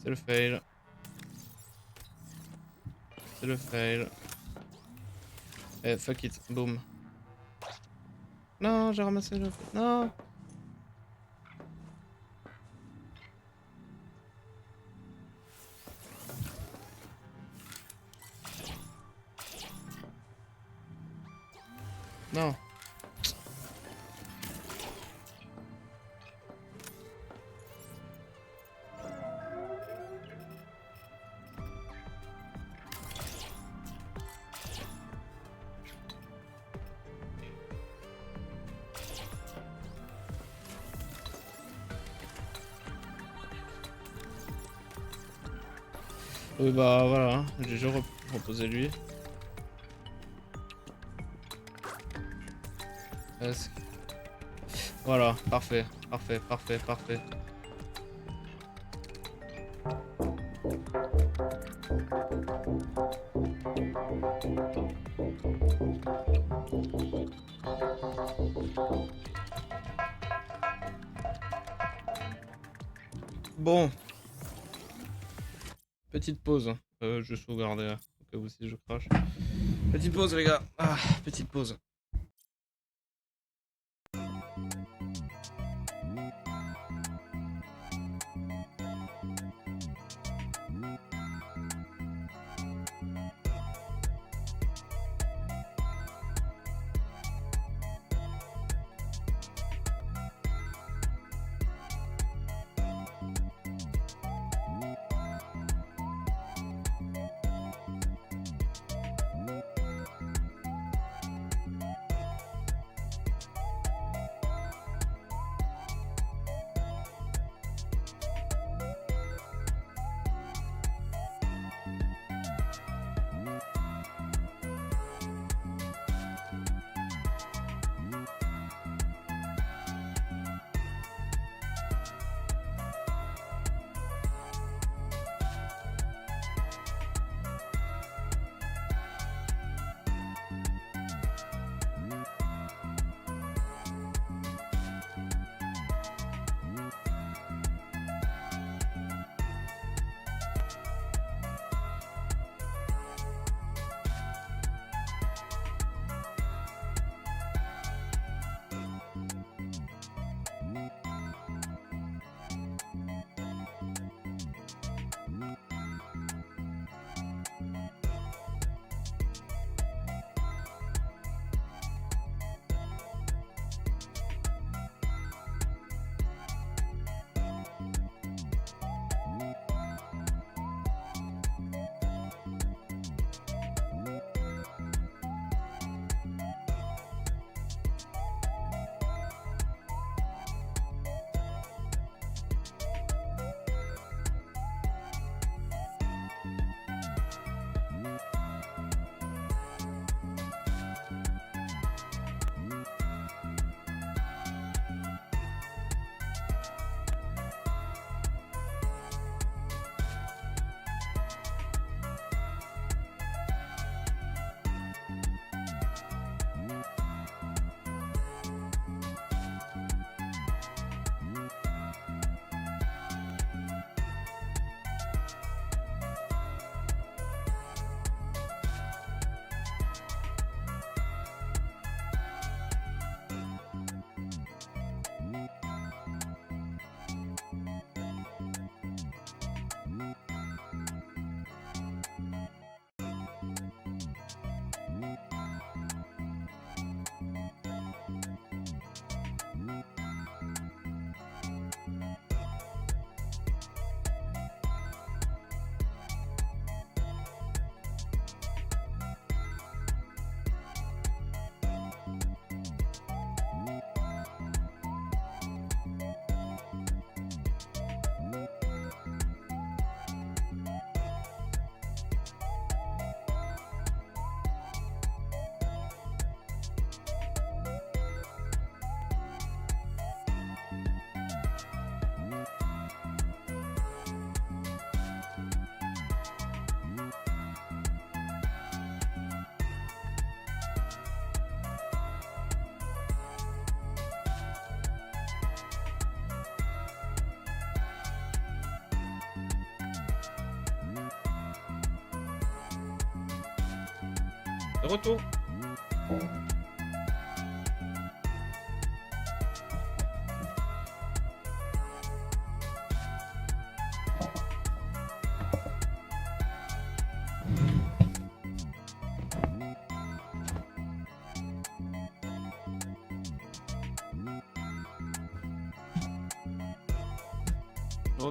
C'est le fail. C'est le fail. Eh, fuck it. Boom. Non, j'ai ramassé le... Non. Non. Oui, bah voilà. Hein. J'ai juste reposé lui. Est-ce que- Voilà, parfait. Parfait, parfait, parfait. Bon. Petite pause. Je sauvegarde au cas où si je crache. Petite pause, les gars. Ah, petite pause. De retour.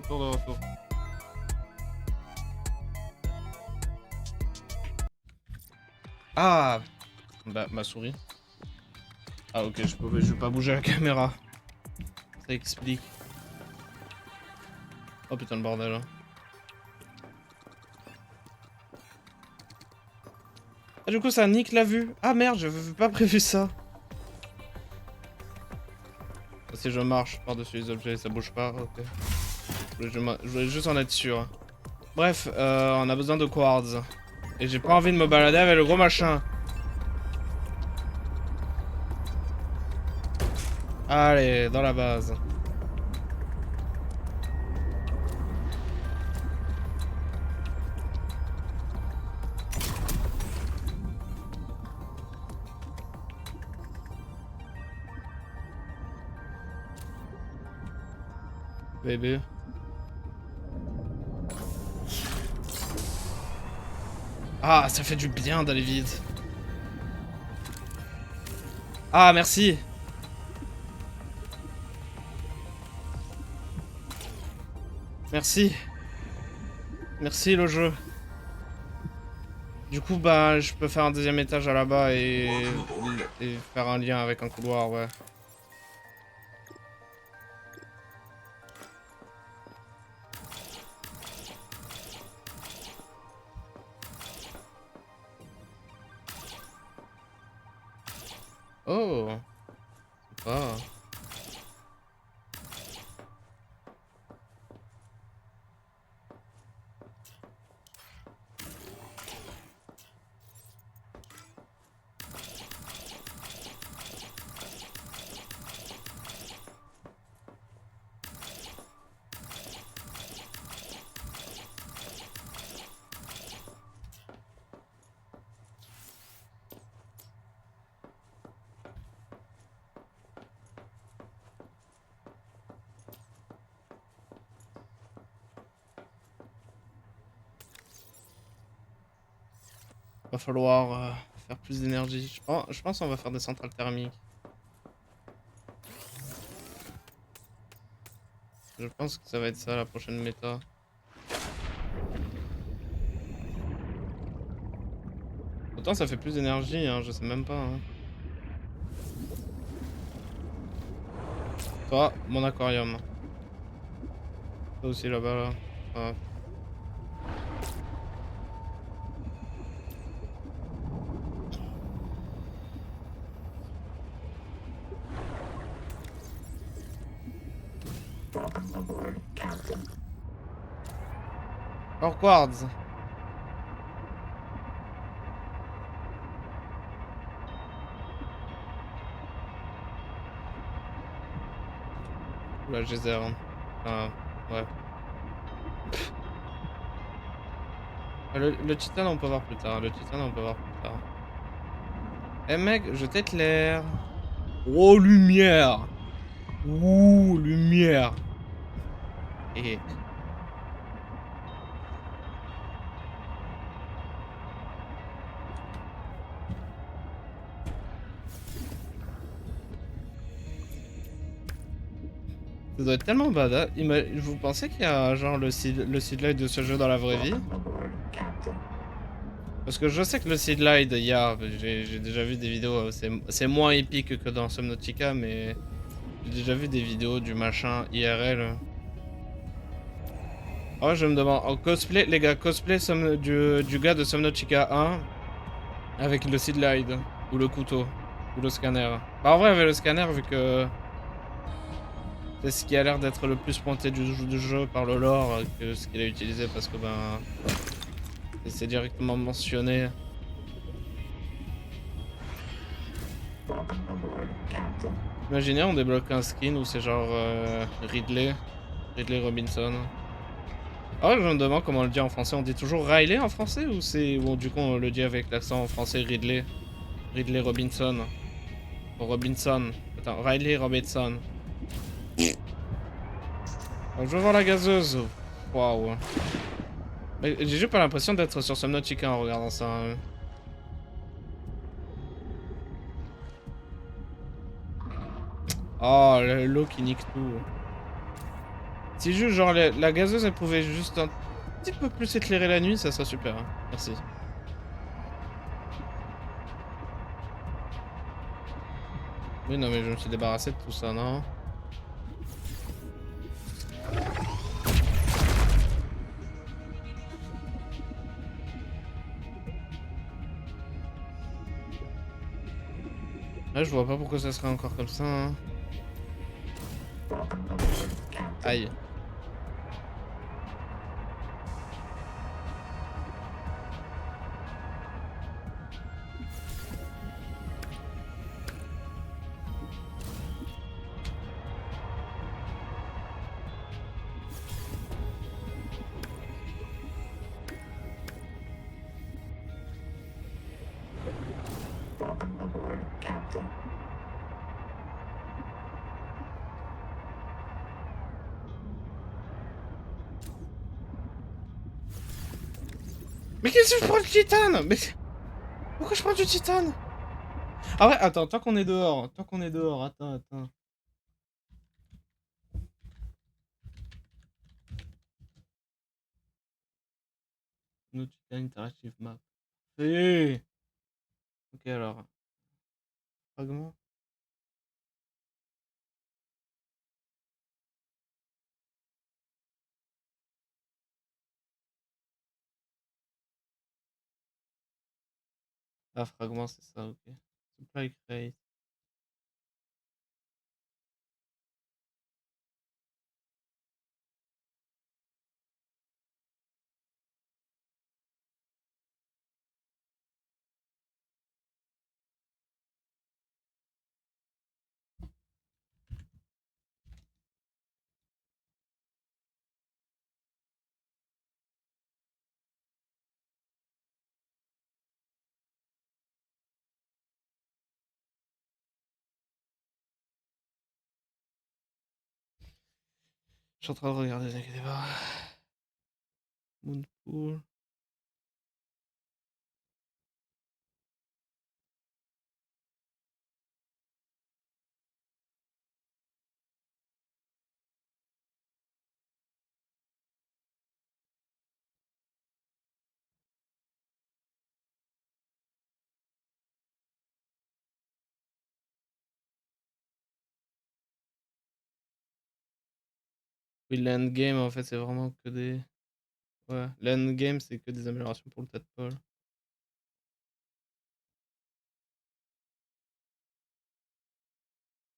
De retour. Ah, bah ma souris. Ah ok, je peux pas bouger la caméra. Ça explique. Oh putain le bordel. Hein. Ah du coup ça nique la vue. Ah merde, j'avais pas prévu ça. Si je marche par-dessus les objets, ça bouge pas, ok. Je voulais juste en être sûr. Bref, on a besoin de quartz. Et j'ai pas envie de me balader avec le gros machin. Allez, dans la base. Bébé. Ah, ça fait du bien d'aller vite. Ah, merci. Merci. Merci le jeu. Du coup, bah, je peux faire un deuxième étage à là-bas et faire un lien avec un couloir, ouais. Oh, c'est pas... Va falloir faire plus d'énergie. Je pense qu'on va faire des centrales thermiques. Je pense que ça va être ça la prochaine méta. Autant ça fait plus d'énergie, hein, je sais même pas. Hein. Toi, mon aquarium. Ça aussi là-bas là. Ah. Or quartz. Oula, geyser. Ah, ouais. Le titane on peut voir plus tard. Le titane on peut voir plus tard. Eh mec, je t'éclaire. Oh lumière. Ouh lumière. Et ça doit être tellement badass. Vous pensez qu'il y a genre le seedlight de ce jeu dans la vraie vie? Parce que je sais que le seedlight, il y a. J'ai déjà vu des vidéos. C'est moins épique que dans Subnautica, mais j'ai déjà vu des vidéos du machin IRL. Oh, je me demande. En cosplay, les gars, cosplay du gars de Subnautica 1 avec le seedlight ou le couteau ou le scanner. Bah, en vrai, avec le scanner, vu que. C'est ce qui a l'air d'être le plus pointé du jeu par le lore que ce qu'il a utilisé parce que ben c'est directement mentionné. Imaginez on débloque un skin où c'est genre Ridley Robinson. Ah, je me demande comment on le dit en français. On dit toujours Riley en français ou c'est ou du coup on le dit avec l'accent français Ridley? Ridley Robinson. Ou Robinson. Attends, Riley Robinson. Donc, je veux voir la gazeuse. Waouh. Mais j'ai juste pas l'impression d'être sur Subnautica en regardant ça, hein. Oh, l'eau qui nique tout. Si juste genre la gazeuse elle pouvait juste un petit peu plus éclairer la nuit, ça serait super, hein. Merci. Oui, non mais je me suis débarrassé de tout ça, non? Ouais, je vois pas pourquoi ça serait encore comme ça, hein. Aïe. Mais qu'est-ce que je prends du titane? Mais pourquoi je prends du titane? Ah ouais, attends, tant qu'on est dehors, attends. Nautica Interactive Map. Eh. Ok alors, fragment. Ah, fragment, c'est ça, ok. Supply crate. Je suis en train de regarder, ne inquiétez pas. Moonpool. Oui, l'endgame, en fait, c'est vraiment que des... Ouais, l'endgame, c'est que des améliorations pour le tadpole.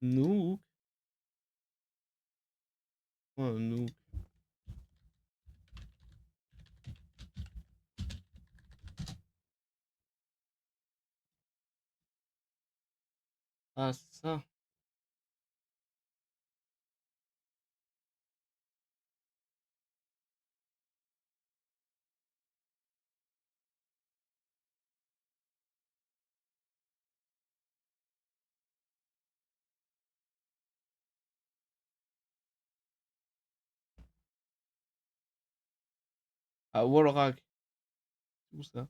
Nook. Ouais, Nook. Ah, c'est ça. Ah, Wallrack. Où ça?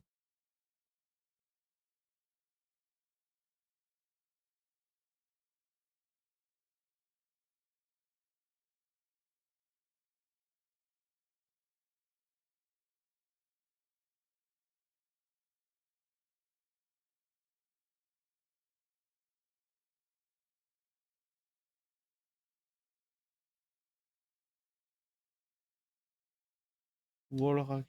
Wallrack.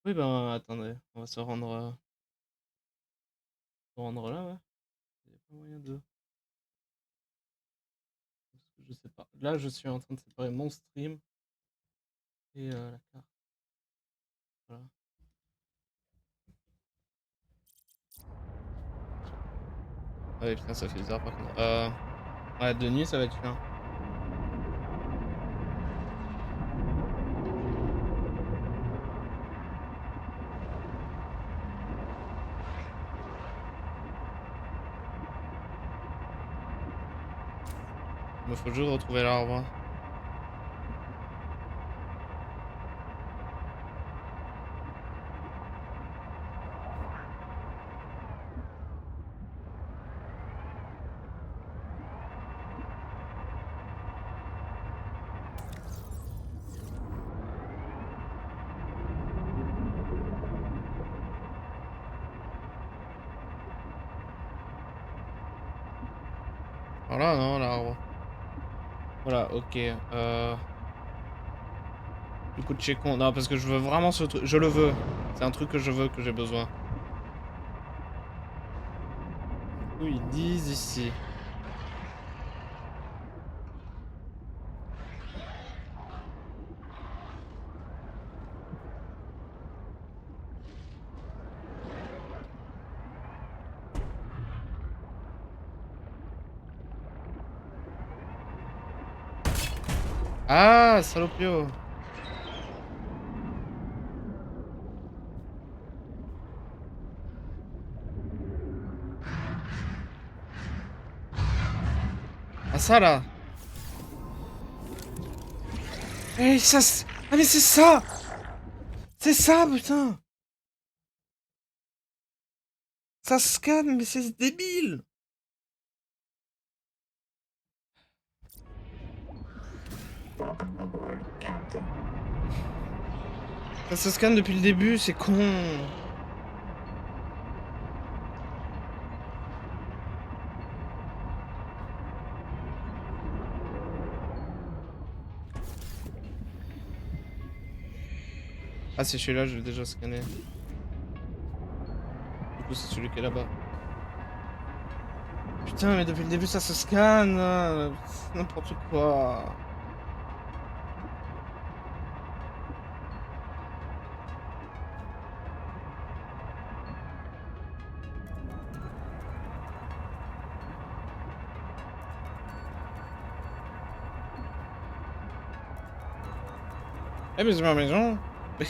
Oui, ben, attendez, on va se rendre là, ouais. Il y a pas moyen de... Je sais pas. Là, je suis en train de séparer mon stream et la carte. Voilà. Ah ouais, putain, ça fait bizarre par contre. Ouais, de nuit, ça va être chiant. Il me faut juste retrouver l'arbre. Voilà, non, l'arbre. Voilà, ok. Du coup, checkons. Non, parce que je veux vraiment ce truc. Je le veux. C'est un truc que je veux, que j'ai besoin. Du coup, ils disent ici. Ah, salopio. Ah, ça là. Eh, ça. Ah, mais c'est ça! C'est ça, putain! Ça scanne, mais c'est débile! Ça se scanne depuis le début, c'est con! Ah, c'est celui-là, je l'ai déjà scanné. Du coup, c'est celui qui est là-bas. Putain, mais depuis le début, ça se scanne! N'importe quoi! Eh, mais c'est ma maison! Mais...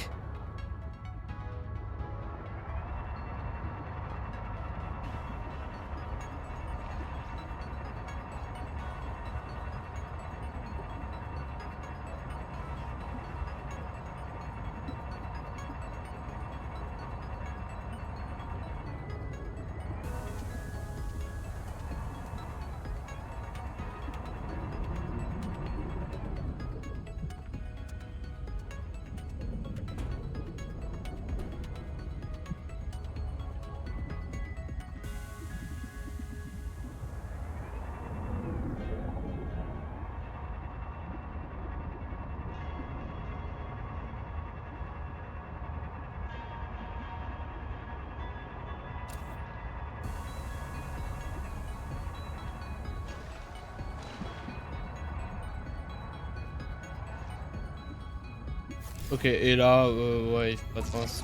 Ok, et là, ouais, il fait pas de sens.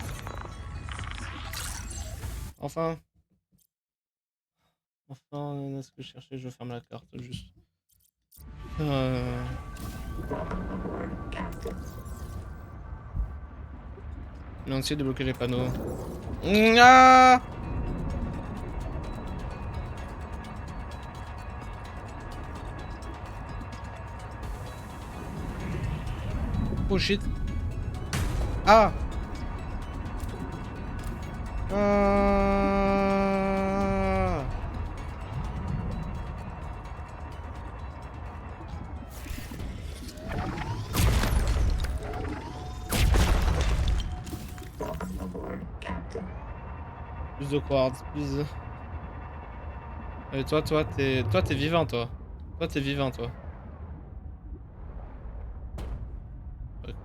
Enfin. Enfin, ce que je cherchais, je ferme la carte, juste. Il a essayé de bloquer les panneaux. Ah! Oh shit. Ah! Ah! Plus de quartz, plus. Et toi, t'es vivant, toi. Toi, t'es vivant, toi.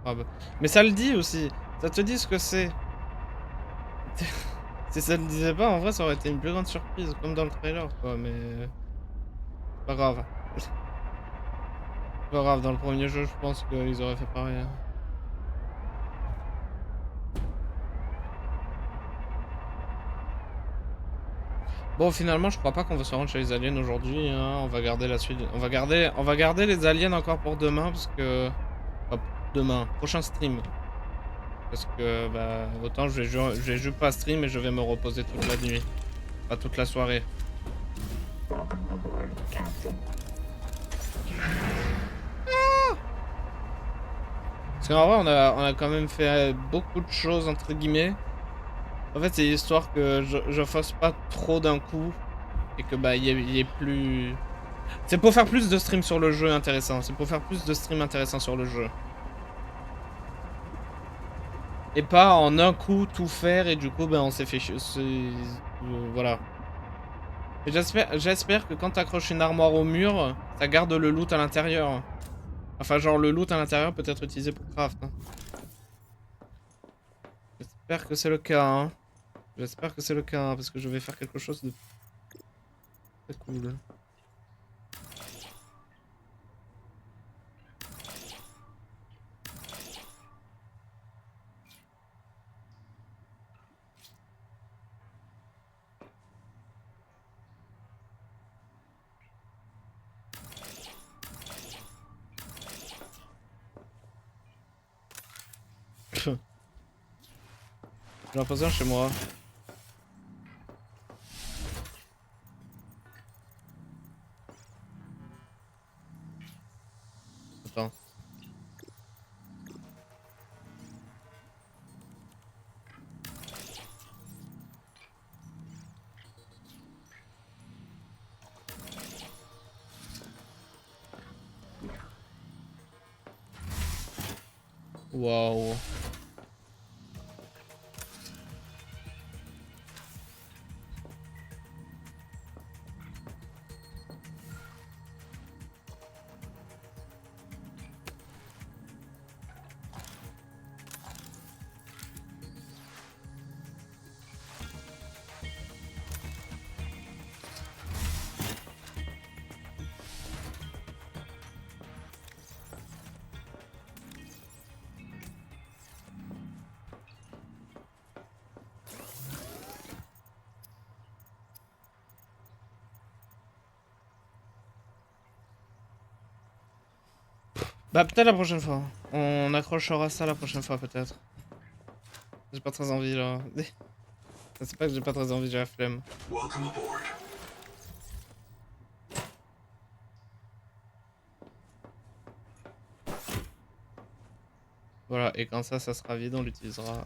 Crabe. Mais ça le dit aussi. Ça te dit ce que c'est. Si ça le disait pas, en vrai, ça aurait été une plus grande surprise, comme dans le trailer, quoi, mais... Pas grave. Pas grave, dans le premier jeu, je pense qu'ils auraient fait pareil. Hein. Bon, finalement, je crois pas qu'on va se rendre chez les aliens aujourd'hui. Hein. On va garder la suite. On va garder les aliens encore pour demain parce que. Enfin, demain, prochain stream. Parce que bah autant je vais juste pas stream et je vais me reposer toute la nuit, pas toute la soirée. Parce qu'en vrai, on a quand même fait beaucoup de choses entre guillemets. En fait, c'est histoire que je fasse pas trop d'un coup et que bah il y ait plus. C'est pour faire plus de streams sur le jeu intéressant. C'est pour faire plus de streams intéressants sur le jeu. Et pas en un coup tout faire et du coup ben on s'est fait voilà. J'espère que quand t'accroches une armoire au mur, ça garde le loot à l'intérieur. Enfin genre le loot à l'intérieur peut être utilisé pour craft. Hein. J'espère que c'est le cas. Hein. J'espère que c'est le cas hein, parce que je vais faire quelque chose de très cool. J'ai l'impression chez moi. Attends. Waouh. Bah peut-être la prochaine fois. On accrochera ça la prochaine fois peut-être. J'ai pas très envie là. C'est pas que j'ai pas très envie, j'ai la flemme. Welcome aboard. Voilà, et quand ça sera vide, on l'utilisera.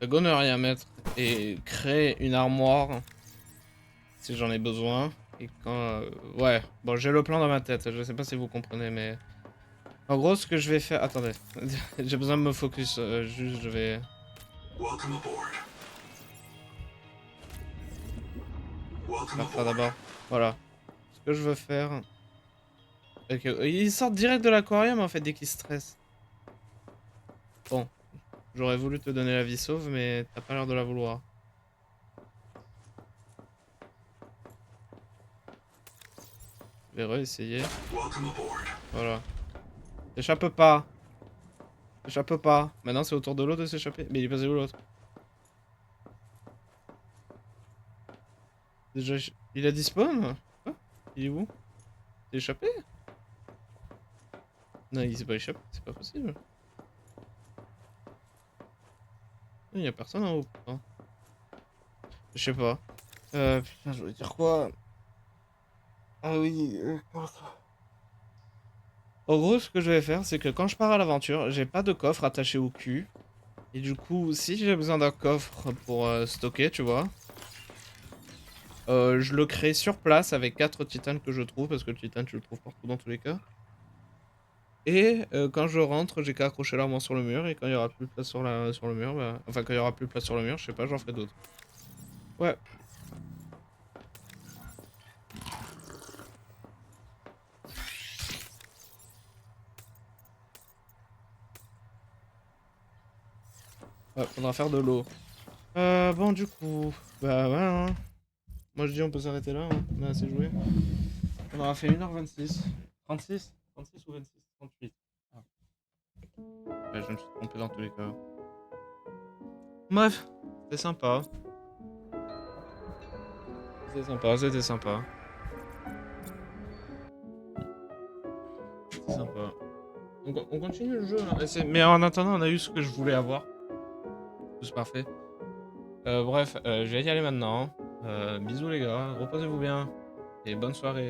Go ne rien mettre et créer une armoire si j'en ai besoin. Et quand. Ouais, bon, j'ai le plan dans ma tête, je sais pas si vous comprenez, mais. En gros, ce que je vais faire. Attendez, j'ai besoin de me focus, juste je vais. Welcome aboard. Welcome Faire ça aboard. d'abord. Voilà. Ce que je veux faire. Ok, ils sortent direct de l'aquarium en fait dès qu'ils stressent. Bon, j'aurais voulu te donner la vie sauve, mais t'as pas l'air de la vouloir. Je vais réessayer. Welcome aboard. Voilà. T'échappes pas. T'échappes pas. Maintenant c'est au tour de l'autre de s'échapper. Mais il est passé où l'autre? Déjà, il a dispawn? Quoi? Il est où? Il est échappé? Non, il s'est pas échappé, c'est pas possible. Il y a personne en haut, pourtant. Je sais pas. Putain, je voulais dire quoi? Ah oui, comment ça? En gros, ce que je vais faire, c'est que quand je pars à l'aventure, j'ai pas de coffre attaché au cul. Et du coup, si j'ai besoin d'un coffre pour stocker, tu vois, je le crée sur place avec 4 titanes que je trouve, parce que le titane, tu le trouves partout dans tous les cas. Et quand je rentre, j'ai qu'à accrocher l'armoire sur le mur, et quand il y aura plus de place sur le mur, bah... Enfin, quand il y aura plus de place sur le mur, je sais pas, j'en ferai d'autres. Ouais. Ouais, faudra faire de l'eau. Bon, du coup... Bah ouais, hein. Moi je dis on peut s'arrêter là, hein. On a assez joué. On aura fait 1h26. 36 36 ou 26 38. Ah. Ouais, je me suis trompé dans tous les cas. Bref, c'était sympa. C'était sympa, c'était sympa. C'était sympa. On continue le jeu là. Mais en attendant, on a eu ce que je voulais avoir. Tout parfait. Bref, je vais y aller maintenant. Bisous les gars, reposez-vous bien. Et bonne soirée.